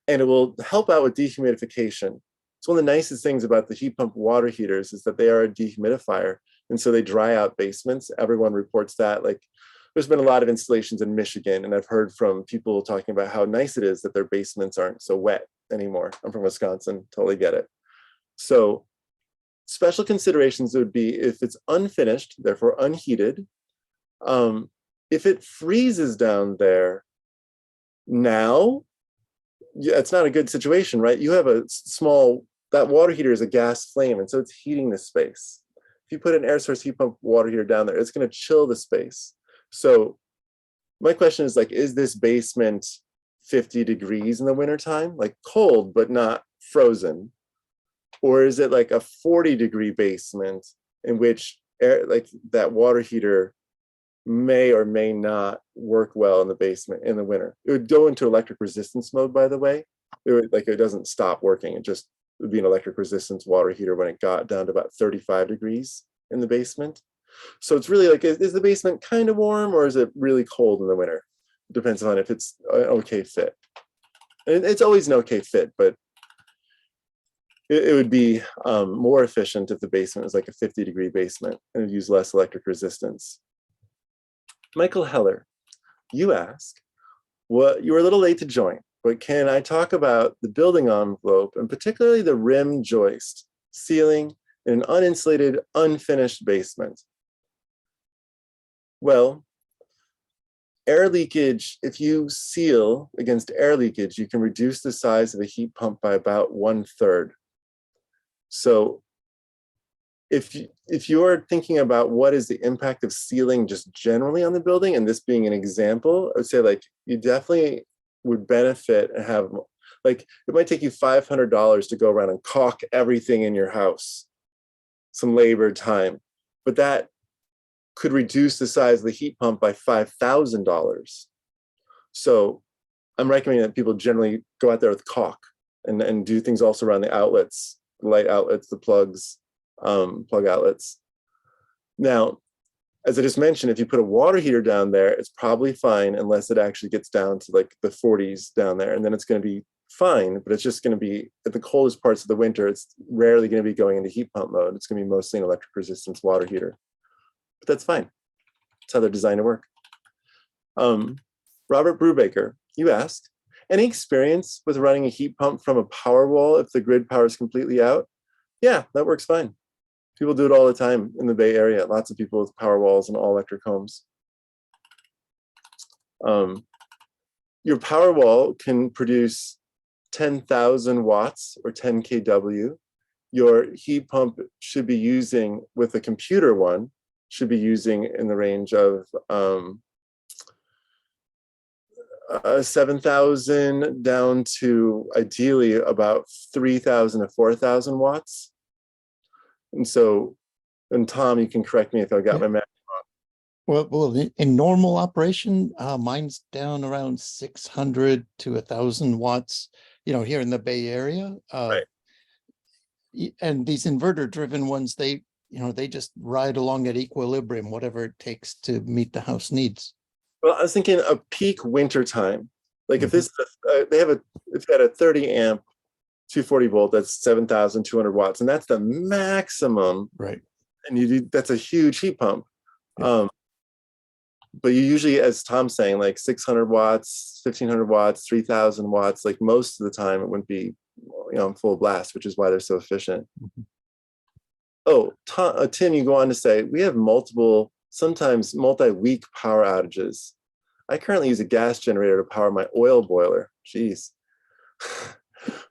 and it will help out with dehumidification. It's one of the nicest things about the heat pump water heaters is that they are a dehumidifier, and so they dry out basements. Everyone reports that. Like, there's been a lot of installations in Michigan, and I've heard from people talking about how nice it is that their basements aren't so wet anymore. I'm from Wisconsin, totally get it. So special considerations would be if it's unfinished, therefore unheated. If it freezes down there now, yeah, it's not a good situation, right? You have a small, that water heater is a gas flame, and so it's heating the space. If you put an air source heat pump water heater down there, it's going to chill the space. So my question is, like, is this basement 50 degrees in the wintertime, like cold but not frozen? Or is it like a 40-degree basement in which air, like that water heater may or may not work well in the basement in the winter? It would go into electric resistance mode, by the way. It would, like, it doesn't stop working. It just would be an electric resistance water heater when it got down to about 35 degrees in the basement. So it's really like, is the basement kind of warm, or is it really cold in the winter? It depends on if it's an okay fit. And it's always an okay fit, but it would be more efficient if the basement was like a 50-degree basement and it would use less electric resistance. Michael Heller, you ask, well, you were a little late to join, but can I talk about the building envelope and particularly the rim joist ceiling in an uninsulated, unfinished basement? Well, air leakage, if you seal against air leakage, you can reduce the size of a heat pump by about 1/3. So if you are thinking about what is the impact of sealing just generally on the building, and this being an example, I would say, like, you definitely would benefit and have, like, it might take you $500 to go around and caulk everything in your house, some labor, time, but that could reduce the size of the heat pump by $5,000. So I'm recommending that people generally go out there with caulk and do things also around the outlets, the light outlets, the plugs, plug outlets. Now, as I just mentioned, if you put a water heater down there, it's probably fine unless it actually gets down to like the 40s down there, and then it's going to be fine, but it's just going to be at the coldest parts of the winter. It's rarely going to be going into heat pump mode. It's going to be mostly an electric resistance water heater, but that's fine. That's how they're designed to work. Robert Brubaker, you asked, any experience with running a heat pump from a power wall if the grid power is completely out? Yeah, that works fine. People do it all the time in the Bay Area. Lots of people with power walls and all electric homes. Your power wall can produce 10,000 watts or 10 kW. Your heat pump should be using, with a computer one, should be using in the range of 7,000 down to ideally about 3,000 to 4,000 watts. And so, and Tom, you can correct me if I got my math wrong. Well, in normal operation, mine's down around 600 to 1,000 watts, here in the Bay Area. Right. And these inverter-driven ones, they just ride along at equilibrium, whatever it takes to meet the house needs. Well, I was thinking a peak winter time. Like if this, if they had a 30 amp, 240 volt, that's 7,200 watts, and that's the maximum. Right. And that's a huge heat pump. Yeah. But you usually, as Tom's saying, like 600 watts, 1500 watts, 3000 watts, like most of the time it wouldn't be, on full blast, which is why they're so efficient. Oh, Tim, you go on to say, we have multiple, sometimes multi-week power outages. I currently use a gas generator to power my oil boiler. Jeez.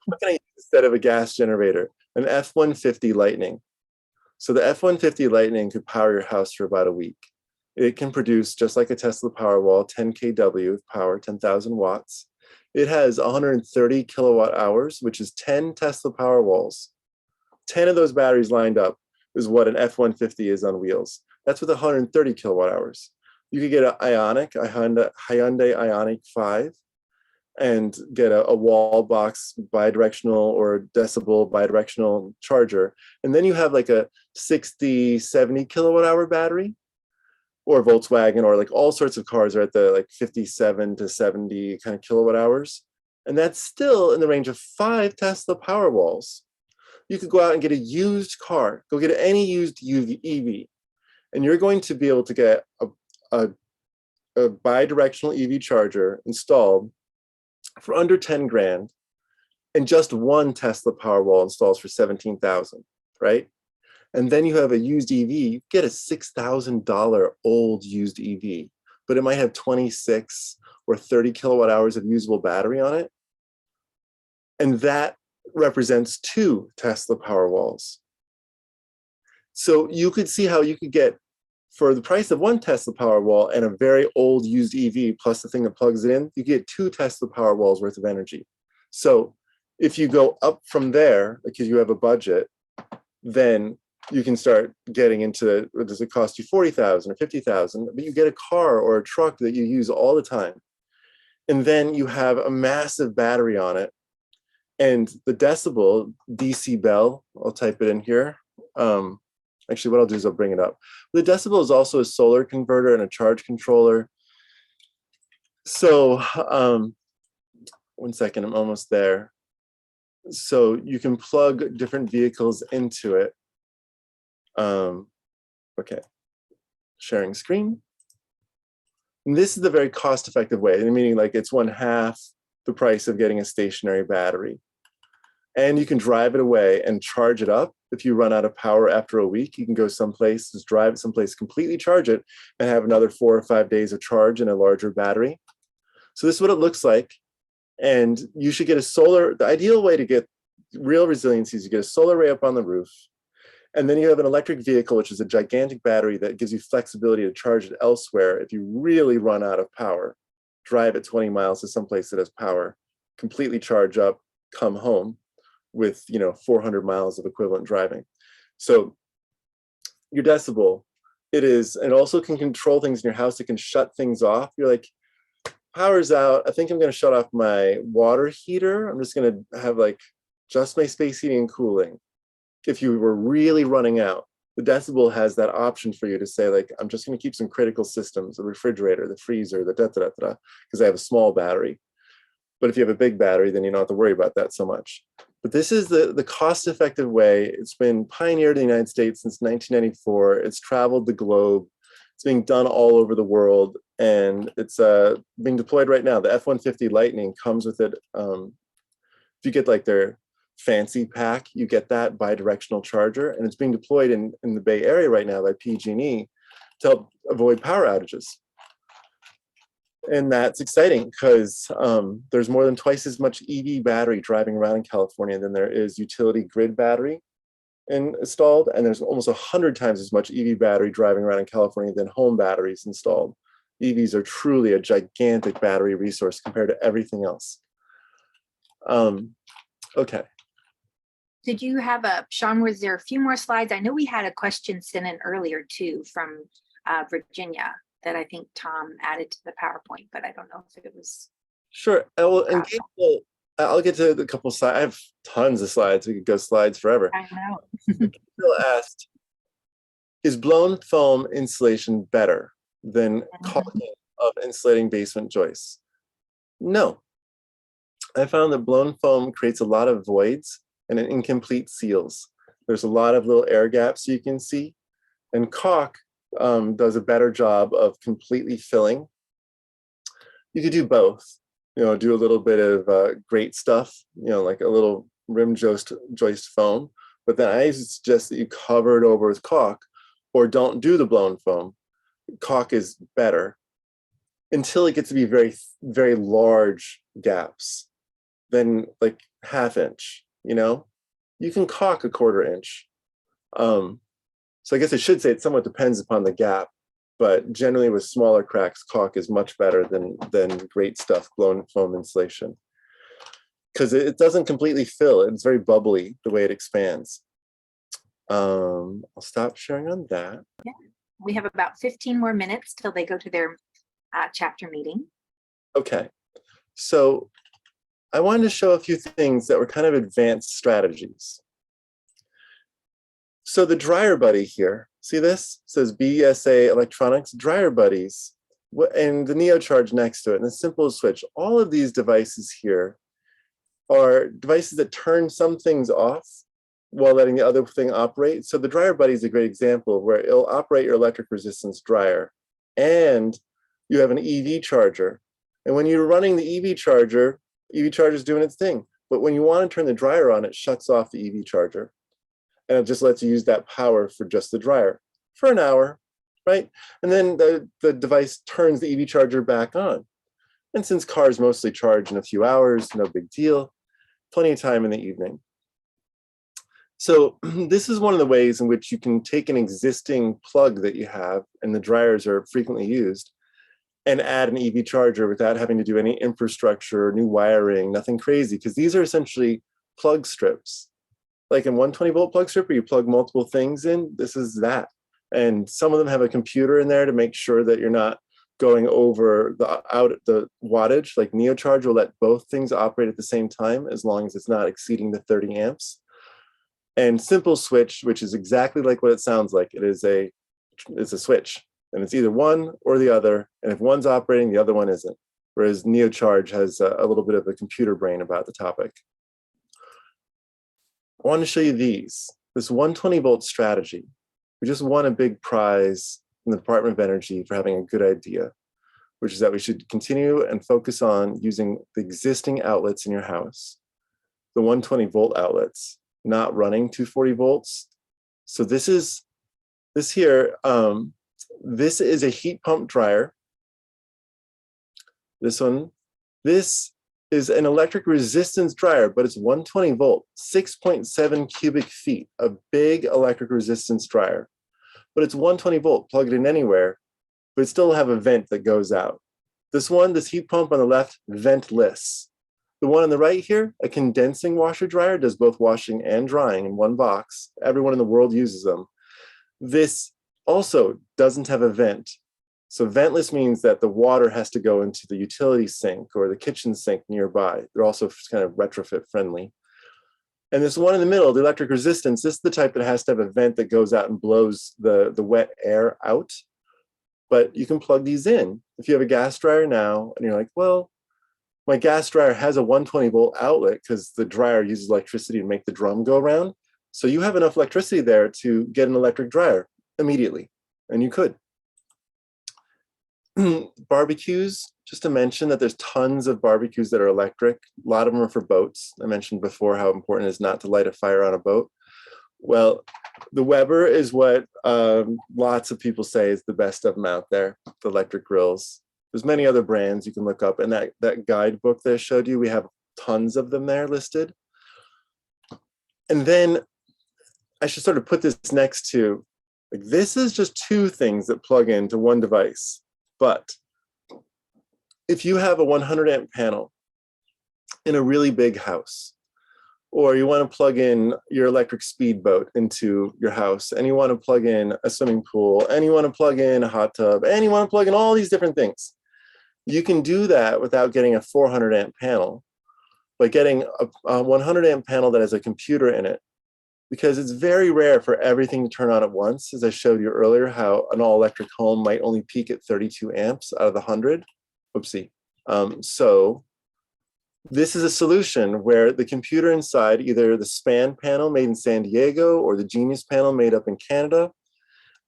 What can I use instead of a gas generator? An F-150 Lightning. So the F-150 Lightning could power your house for about a week. It can produce, just like a Tesla Powerwall, 10 kW of power, 10,000 watts. It has 130 kilowatt hours, which is 10 Tesla Powerwalls. 10 of those batteries lined up is what an F-150 is on wheels. That's with 130 kilowatt hours. You could get a Hyundai Ioniq 5, and get a wall box bidirectional or decibel bidirectional charger. And then you have like a 60, 70 kilowatt hour battery, or Volkswagen, or like all sorts of cars are at the like 57 to 70 kind of kilowatt hours. And that's still in the range of 5 Tesla Powerwalls. You could go out and get a used car, go get any used EV, and you're going to be able to get a bidirectional EV charger installed for under 10 grand, and just one Tesla Powerwall installs for 17,000, right? And then you have a used EV, you get a $6,000 old used EV, but it might have 26 or 30 kilowatt hours of usable battery on it. And that represents 2 Tesla Powerwalls. So you could see how you could get, for the price of 1 Tesla Powerwall and a very old used EV plus the thing that plugs it in, you get 2 Tesla Powerwalls worth of energy. So if you go up from there, because you have a budget, then you can start getting into, does it cost you 40,000 or 50,000? But you get a car or a truck that you use all the time. And then you have a massive battery on it. And the decibel, DC bell, I'll type it in here. Actually, what I'll do is I'll bring it up. The decibel is also a solar converter and a charge controller. So 1 second, I'm almost there. So you can plug different vehicles into it. Okay, sharing screen. And this is the very cost-effective way, meaning like it's 1/2 the price of getting a stationary battery. And you can drive it away and charge it up. If you run out of power after a week, you can go someplace, just drive it someplace, completely charge it, and have another 4 or 5 days of charge in a larger battery. So this is what it looks like. And you should get a solar, the ideal way to get real resiliency is you get a solar array up on the roof. And then you have an electric vehicle, which is a gigantic battery that gives you flexibility to charge it elsewhere if you really run out of power. Drive it 20 miles to someplace that has power, completely charge up, come home with 400 miles of equivalent driving. So your decibel, it also can control things in your house. It can shut things off. You're like, power's out. I think I'm going to shut off my water heater. I'm just going to have just my space heating and cooling. If you were really running out, the decibel has that option for you to say, I'm just going to keep some critical systems, the refrigerator, the freezer, the because I have a small battery. But if you have a big battery, then you don't have to worry about that so much. But this is the cost-effective way. It's been pioneered in the United States since 1994. It's traveled the globe. It's being done all over the world, and it's being deployed right now. The F-150 Lightning comes with it. If you get their fancy pack, you get that bidirectional charger, and it's being deployed in the Bay Area right now by PG&E to help avoid power outages. And that's exciting because there's more than twice as much EV battery driving around in California than there is utility grid battery installed, and there's almost 100 times as much EV battery driving around in California than home batteries installed. EVs are truly a gigantic battery resource compared to everything else. Okay. Did you have Sean, was there a few more slides? I know we had a question sent in earlier too from Virginia that I think Tom added to the PowerPoint, but I don't know if it was. Sure. I'll get to a couple slides. I have tons of slides. We could go slides forever. I know. Bill asked, is blown foam insulation better than caulking of insulating basement joists? No. I found that blown foam creates a lot of voids and incomplete seals. There's a lot of little air gaps you can see. And caulk does a better job of completely filling. You could do both, do a little bit of great stuff, like a little rim joist foam, but then I suggest that you cover it over with caulk, or don't do the blown foam. Caulk is better until it gets to be very, very large gaps, then like ½ inch, you can caulk a ½ inch. So I guess I should say it somewhat depends upon the gap, but generally with smaller cracks, caulk is much better than great stuff blown foam insulation, because it doesn't completely fill. It's very bubbly the way it expands. I'll stop sharing on that. Yeah. We have about 15 more minutes till they go to their chapter meeting. Okay, so I wanted to show a few things that were kind of advanced strategies. So the dryer buddy here, see this? It says BSA Electronics Dryer Buddies, and the NeoCharge next to it, and the simple switch. All of these devices here are devices that turn some things off while letting the other thing operate. So the dryer buddy is a great example where it'll operate your electric resistance dryer, and you have an EV charger. And when you're running the EV charger is doing its thing. But when you want to turn the dryer on, it shuts off the EV charger. And it just lets you use that power for just the dryer for an hour, right? And then the device turns the EV charger back on. And since cars mostly charge in a few hours, no big deal, plenty of time in the evening. So this is one of the ways in which you can take an existing plug that you have, and the dryers are frequently used, and add an EV charger without having to do any infrastructure, new wiring, nothing crazy, because these are essentially plug strips. Like in 120-volt plug strip where you plug multiple things in, this is that. And some of them have a computer in there to make sure that you're not going over the wattage. Like NeoCharge will let both things operate at the same time as long as it's not exceeding the 30 amps. And simple switch, which is exactly like what it sounds like. It's a switch, and it's either one or the other. And if one's operating, the other one isn't. Whereas NeoCharge has a little bit of a computer brain about the topic. I want to show you this 120-volt strategy. We just won a big prize in the Department of Energy for having a good idea, which is that we should continue and focus on using the existing outlets in your house, the 120-volt outlets, not running 240 volts. So this is a heat pump dryer. This is an electric resistance dryer, but it's 120 volt, 6.7 cubic feet, a big electric resistance dryer. But it's 120 volt, plug it in anywhere, but it still have a vent that goes out. This heat pump on the left, ventless. The one on the right here, a condensing washer dryer, does both washing and drying in one box. Everyone in the world uses them. This also doesn't have a vent. So ventless means that the water has to go into the utility sink or the kitchen sink nearby. They're also kind of retrofit friendly. And this one in the middle, the electric resistance, this is the type that has to have a vent that goes out and blows the wet air out. But you can plug these in. If you have a gas dryer now and you're like, well, my gas dryer has a 120 volt outlet because the dryer uses electricity to make the drum go around. So you have enough electricity there to get an electric dryer immediately, and you could. Barbecues, just to mention that there's tons of barbecues that are electric. A lot of them are for boats. I mentioned before how important it is not to light a fire on a boat. Well, the Weber is what lots of people say is the best of them out there, the electric grills. There's many other brands you can look up. And that guidebook that I showed you, we have tons of them there listed. And then I should sort of put this next to, like, this is just two things that plug into one device. But if you have a 100 amp panel in a really big house, or you want to plug in your electric speedboat into your house, and you want to plug in a swimming pool, and you want to plug in a hot tub, and you want to plug in all these different things, you can do that without getting a 400 amp panel, by getting a 100 amp panel that has a computer in it. Because it's very rare for everything to turn on at once. As I showed you earlier, how an all-electric home might only peak at 32 amps out of the 100. Oopsie. So this is a solution where the computer inside, either the SPAN panel made in San Diego or the Genius panel made up in Canada,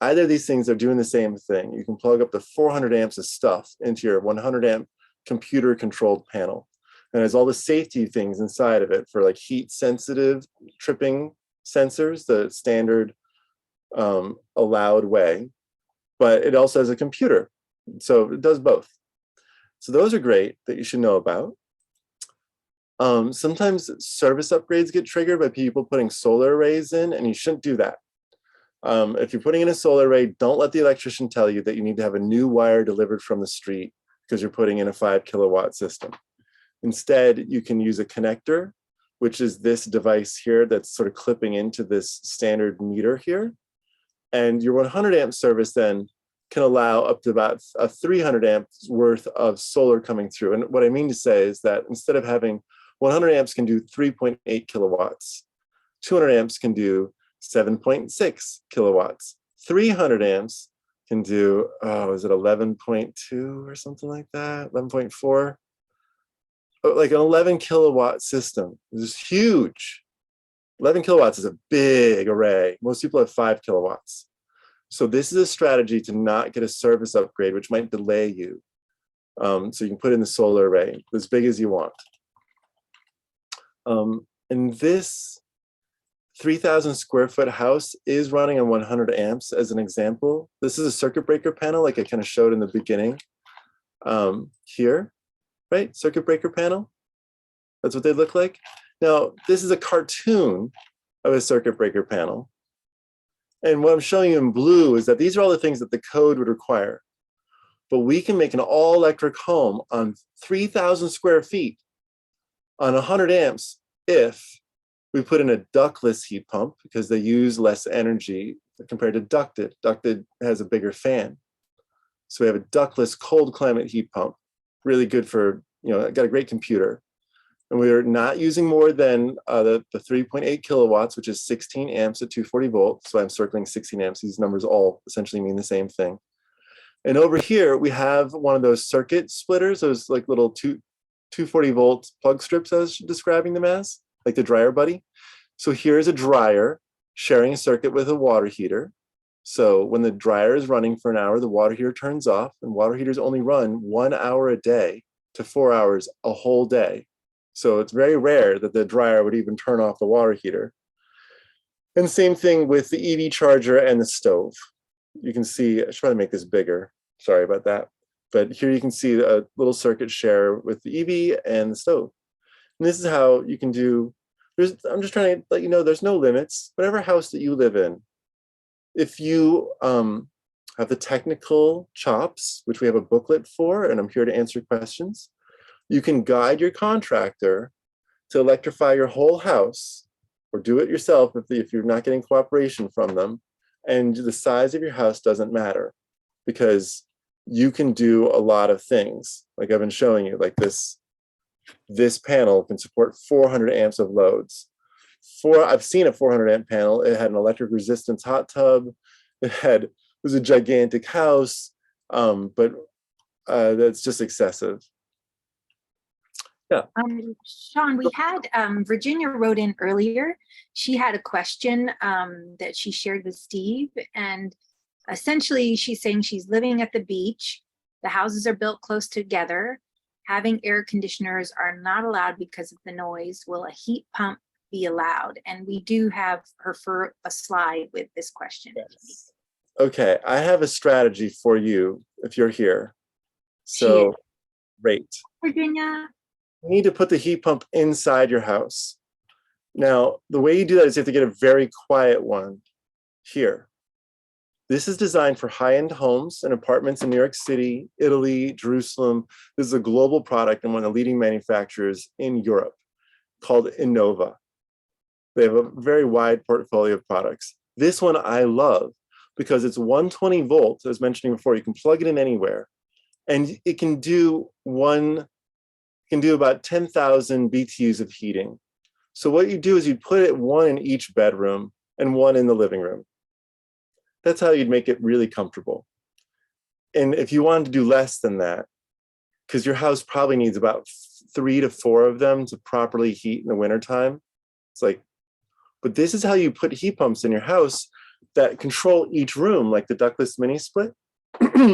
Either of these things are doing the same thing. You can plug up to 400 amps of stuff into your 100 amp computer controlled panel. And there's all the safety things inside of it for like heat sensitive tripping sensors, the standard allowed way, but it also has a computer. So it does both. So those are great that you should know about. Sometimes service upgrades get triggered by people putting solar arrays in, and you shouldn't do that. If you're putting in a solar array, don't let the electrician tell you that you need to have a new wire delivered from the street because you're putting in a 5 kilowatt system. Instead, you can use a connector, which is this device here that's sort of clipping into this standard meter here. And your 100 amp service then can allow up to about a 300 amps worth of solar coming through. And what I mean to say is that instead of having 100 amps can do 3.8 kilowatts, 200 amps can do 7.6 kilowatts, 300 amps can do, is it 11.2 or something like that, 11.4? Like an 11 kilowatt system. This is huge. 11 kilowatts is a big array. Most people have 5 kilowatts. So this is a strategy to not get a service upgrade, which might delay you. So you can put in the solar array as big as you want. And this 3,000 square foot house is running on 100 amps as an example. This is a circuit breaker panel like I kind of showed in the beginning here. Right, circuit breaker panel. That's what they look like. Now, this is a cartoon of a circuit breaker panel. And what I'm showing you in blue is that these are all the things that the code would require. But we can make an all electric home on 3,000 square feet on 100 amps if we put in a ductless heat pump because they use less energy compared to ducted. Ducted has a bigger fan. So we have a ductless cold climate heat pump. Really good for, got a great computer. And we're not using more than the 3.8 kilowatts, which is 16 amps at 240 volts. So I'm circling 16 amps. These numbers all essentially mean the same thing. And over here, we have one of those circuit splitters, those like little 240 volt plug strips I was describing them as, like the dryer buddy. So here's a dryer sharing a circuit with a water heater. So when the dryer is running for an hour, the water heater turns off, and water heaters only run 1 hour a day to 4 hours a whole day. So it's very rare that the dryer would even turn off the water heater. And same thing with the EV charger and the stove. You can see, I should probably make this bigger. Sorry about that. But here you can see a little circuit share with the EV and the stove. And this is how you can do, I'm just trying to let you know there's no limits. Whatever house that you live in, if you have the technical chops, which we have a booklet for, and I'm here to answer questions, you can guide your contractor to electrify your whole house, or do it yourself if you're not getting cooperation from them. And the size of your house doesn't matter because you can do a lot of things. Like I've been showing you, like this panel can support 400 amps of loads. I've seen a 400 amp panel. It had an electric resistance hot tub. It was a gigantic house, but that's just excessive. Yeah. Sean, we had Virginia wrote in earlier. She had a question that she shared with Steve, and essentially she's saying she's living at the beach. The houses are built close together. Having air conditioners are not allowed because of the noise. Will a heat pump be allowed? And we do have her for a slide with this question. Yes. Okay, I have a strategy for you if you're here. So, great. Virginia. You need to put the heat pump inside your house. Now, the way you do that is you have to get a very quiet one here. This is designed for high-end homes and apartments in New York City, Italy, Jerusalem. This is a global product and one of the leading manufacturers in Europe called Innova. They have a very wide portfolio of products. This one I love because it's 120 volts, as mentioned before. You can plug it in anywhere, and it can do about 10,000 BTUs of heating. So what you do is you put it one in each bedroom and one in the living room. That's how you'd make it really comfortable. And if you wanted to do less than that, because your house probably needs about 3 to 4 of them to properly heat in the wintertime, it's like, but this is how you put heat pumps in your house that control each room, like the ductless mini split.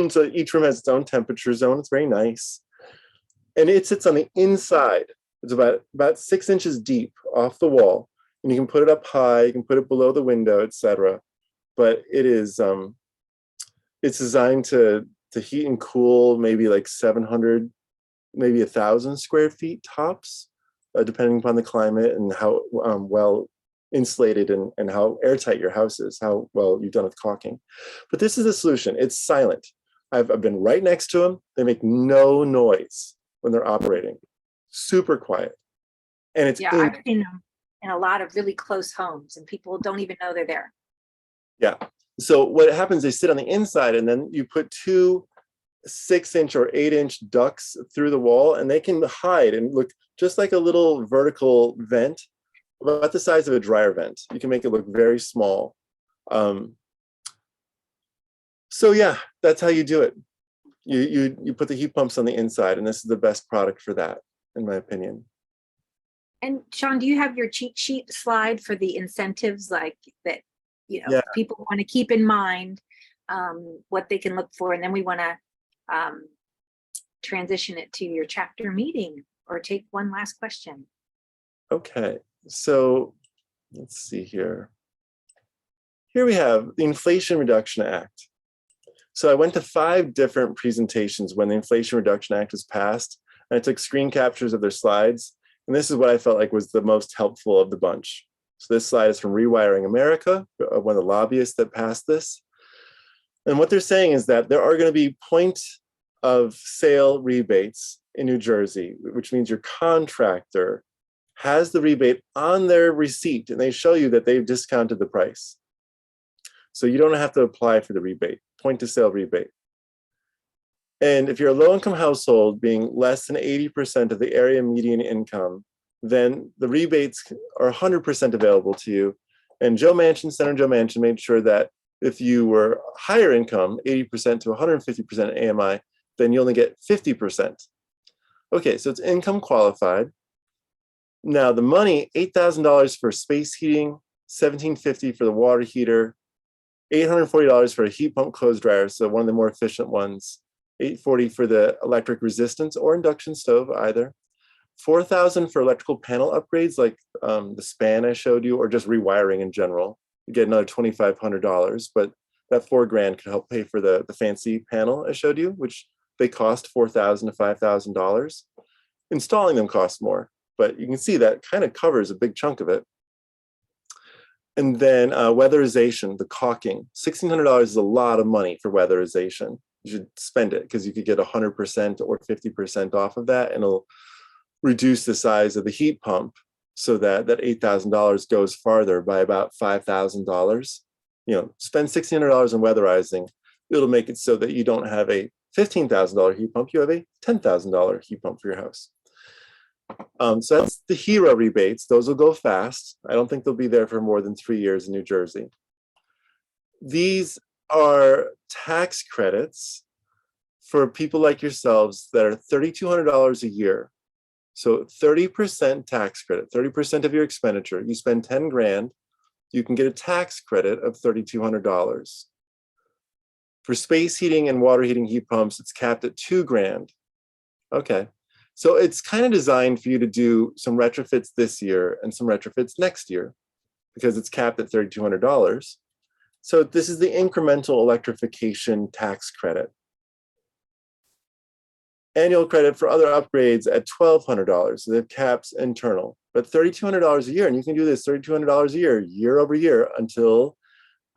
So each room has its own temperature zone. It's very nice. And it sits on the inside. It's about 6 inches deep off the wall. And you can put it up high, you can put it below the window, etc. But it is, it's designed to heat and cool maybe like 700, maybe 1,000 square feet tops, depending upon the climate and how well insulated and how airtight your house is, how well you've done with caulking. But this is the solution. It's silent. I've been right next to them. They make no noise when they're operating. Super quiet. And it's Yeah, I've seen them in a lot of really close homes and people don't even know they're there. Yeah. So what happens, they sit on the inside and then you put 2 6-inch or 8-inch ducts through the wall and they can hide and look just like a little vertical vent, about the size of a dryer vent. You can make it look very small. So yeah, that's how you do it. You put the heat pumps on the inside, and this is the best product for that, in my opinion. And Sean, do you have your cheat sheet slide for the incentives, like that, you know, Yeah. people want to keep in mind what they can look for, and then we want to transition it to your chapter meeting or take one last question. Okay, so let's see here. Here we have the Inflation Reduction Act. So I went to 5 different presentations when the Inflation Reduction Act was passed, and I took screen captures of their slides. And this is what I felt like was the most helpful of the bunch. So this slide is from Rewiring America, one of the lobbyists that passed this. And what they're saying is that there are going to be point of sale rebates in New Jersey, which means your contractor has the rebate on their receipt and they show you that they've discounted the price. So you don't have to apply for the rebate, point of sale rebate. And if you're a low-income household being less than 80% of the area median income, then the rebates are 100% available to you. And Senator Joe Manchin made sure that if you were higher income, 80% to 150% AMI, then you only get 50%. Okay, so it's income qualified. Now the money, $8,000 for space heating, $1,750 for the water heater, $840 for a heat pump clothes dryer, so one of the more efficient ones, $840 for the electric resistance or induction stove, either, $4,000 for electrical panel upgrades like the span I showed you, or just rewiring in general. You get another $2,500, but that $4,000 could help pay for the fancy panel I showed you, which they cost $4,000 to $5,000. Installing them costs more, but you can see that kind of covers a big chunk of it. And then weatherization, the caulking, $1,600 is a lot of money for weatherization. You should spend it because you could get 100% or 50% off of that, and it'll reduce the size of the heat pump so that that $8,000 goes farther by about $5,000. You know, spend $1,600 on weatherizing. It'll make it so that you don't have a $15,000 heat pump, you have a $10,000 heat pump for your house. So that's the hero rebates. Those will go fast. I don't think they'll be there for more than 3 years in New Jersey. These are tax credits for people like yourselves that are $3,200 a year. So 30% tax credit, 30% of your expenditure. You spend 10 grand, you can get a tax credit of $3,200. For space heating and water heating heat pumps, it's capped at 2 grand. Okay. So it's kind of designed for you to do some retrofits this year and some retrofits next year because it's capped at $3,200. So this is the incremental electrification tax credit. Annual credit for other upgrades at $1,200. So they have caps internal, but $3,200 a year. And you can do this $3,200 a year, year over year until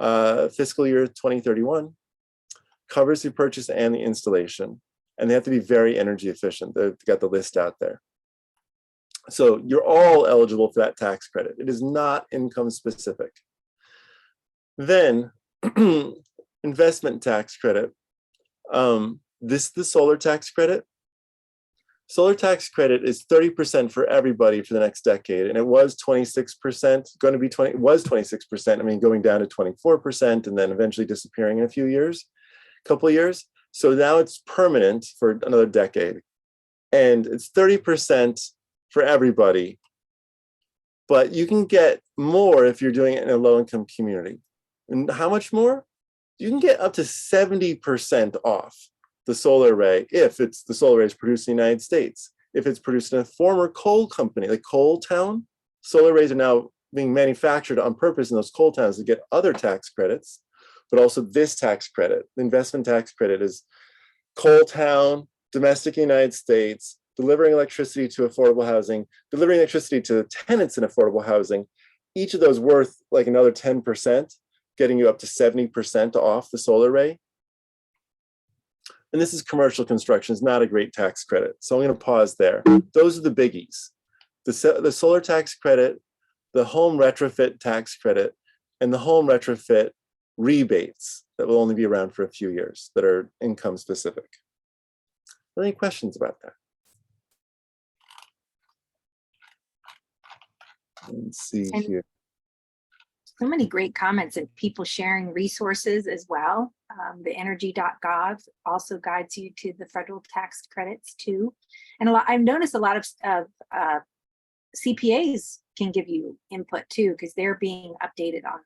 fiscal year 2031. Covers the purchase and the installation. And they have to be very energy efficient. They've got the list out there. So you're all eligible for that tax credit. It is not income specific. Then investment tax credit. This is the solar tax credit. Solar tax credit is 30% for everybody for the next decade. And it was 26%, going to be 20, it was 26%. I mean, going down to 24% and then eventually disappearing in a few years, couple of years. So now it's permanent for another decade. And it's 30% for everybody. But you can get more if you're doing it in a low-income community. And how much more? You can get up to 70% off the solar array if the solar array is produced in the United States. If it's produced in a former coal company, like Coal Town, solar arrays are now being manufactured on purpose in those coal towns to get other tax credits, but also this tax credit. The investment tax credit is Coal Town, domestic United States, delivering electricity to affordable housing, delivering electricity to tenants in affordable housing, each of those worth like another 10%, getting you up to 70% off the solar array. And this is commercial construction, it's not a great tax credit. So I'm going to pause there. Those are the biggies. The solar tax credit, the home retrofit tax credit, and the home retrofit rebates that will only be around for a few years that are income specific. Any questions about that? Let's see here. So many great comments and people sharing resources as well. The energy.gov also guides you to the federal tax credits too. And I've noticed a lot of CPAs can give you input too, because they're being updated on,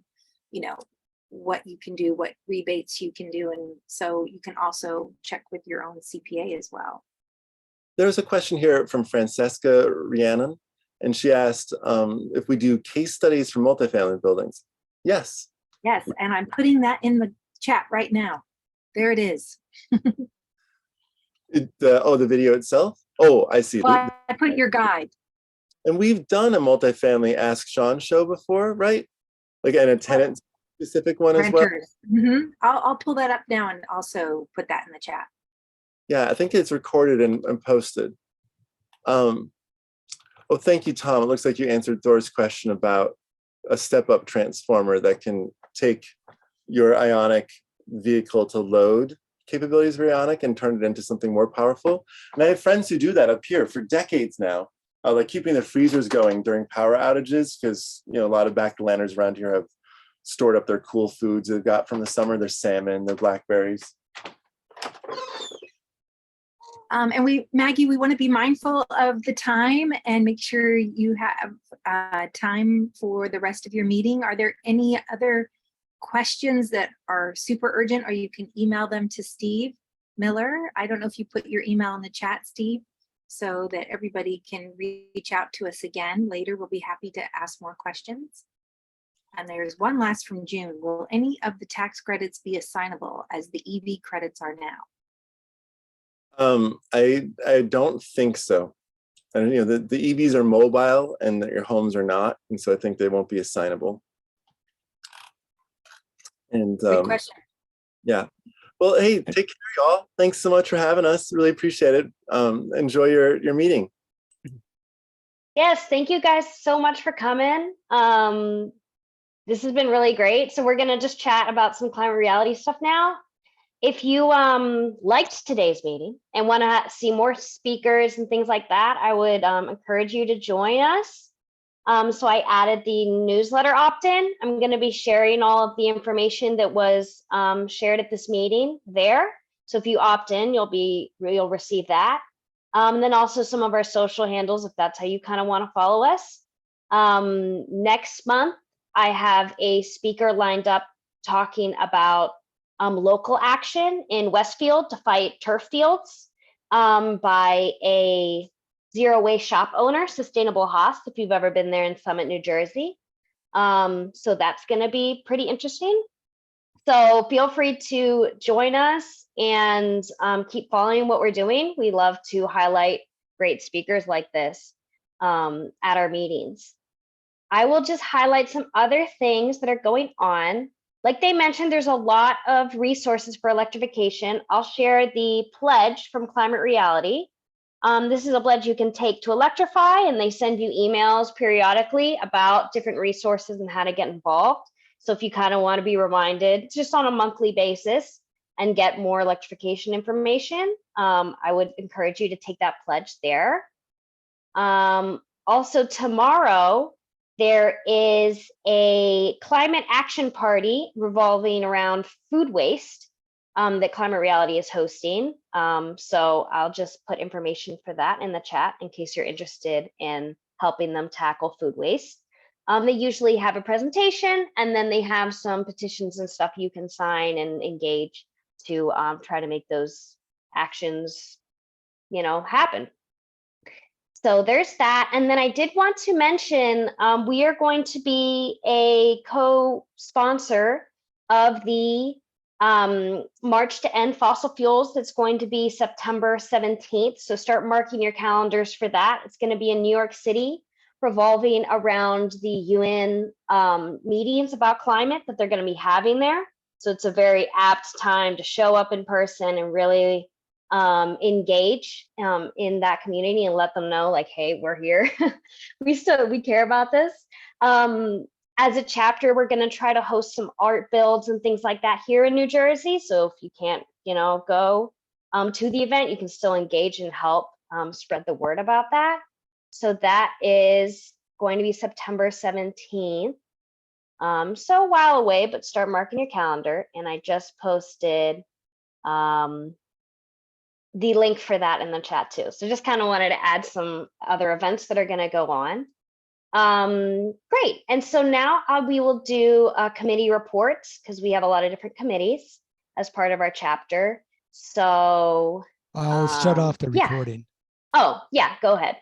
what you can do, what rebates you can do. And so you can also check with your own CPA as well. There's a question here from Francesca Rhiannon, and she asked if we do case studies for multifamily buildings. Yes. Yes, and I'm putting that in the chat right now. There it is. The video itself? Oh, I see. Well, I put your guide. And we've done a multifamily Ask Sean show before, right? Like an tenant specific one as well. Mm-hmm. I'll pull that up now and also put that in the chat. Yeah, I think it's recorded and posted. Oh, thank you, Tom. It looks like you answered Thor's question about a step-up transformer that can take your Ionic vehicle to load capabilities of Ionic and turn it into something more powerful. And I have friends who do that up here for decades now, like keeping the freezers going during power outages, because a lot of back-to-landers around here have stored up their cool foods they've got from the summer, their salmon, their blackberries. And Maggie, we want to be mindful of the time and make sure you have time for the rest of your meeting. Are there any other questions that are super urgent, or you can email them to Steve Miller? I don't know if you put your email in the chat, Steve, so that everybody can reach out to us again later. We'll be happy to ask more questions. And there's one last from June. Will any of the tax credits be assignable as the EV credits are now? I don't think so. And the EVs are mobile and that your homes are not, and so I think they won't be assignable. And Good question. Yeah. Well, hey, take care, y'all. Thanks so much for having us. Really appreciate it. Enjoy your meeting. Yes, thank you guys so much for coming. This has been really great. So we're gonna just chat about some climate reality stuff now. If you liked today's meeting and want to see more speakers and things like that, I would encourage you to join us. So I added the newsletter opt-in. I'm going to be sharing all of the information that was shared at this meeting there. So if you opt in, you'll receive that. And then also some of our social handles, if that's how you kind of want to follow us. Next month, I have a speaker lined up talking about local action in Westfield to fight turf fields by a zero waste shop owner, Sustainable Hoss, if you've ever been there in Summit, New Jersey. So that's going to be pretty interesting. So feel free to join us and keep following what we're doing. We love to highlight great speakers like this at our meetings. I will just highlight some other things that are going on. Like they mentioned, there's a lot of resources for electrification. I'll share the pledge from Climate Reality. This is a pledge you can take to Electrify, and they send you emails periodically about different resources and how to get involved. So if you kind of want to be reminded, just on a monthly basis, and get more electrification information, I would encourage you to take that pledge there. Also tomorrow, there is a climate action party revolving around food waste that Climate Reality is hosting. So I'll just put information for that in the chat in case you're interested in helping them tackle food waste. They usually have a presentation, and then they have some petitions and stuff you can sign and engage to try to make those actions, happen. So there's that. And then I did want to mention, we are going to be a co-sponsor of the March to End Fossil Fuels. That's going to be September 17th. So start marking your calendars for that. It's going to be in New York City, revolving around the UN meetings about climate that they're going to be having there. So it's a very apt time to show up in person and really engage in that community and let them know, like, hey, we're here. we care about this. As a chapter, we're going to try to host some art builds and things like that here in New Jersey. So if you can't, go to the event, you can still engage and help spread the word about that. So that is going to be September 17th. So a while away, but start marking your calendar. And I just posted the link for that in the chat too. So just kind of wanted to add some other events that are going to go on. Great. And so now we will do committee reports, because we have a lot of different committees as part of our chapter. So I'll shut off the yeah. recording. Oh, yeah, go ahead.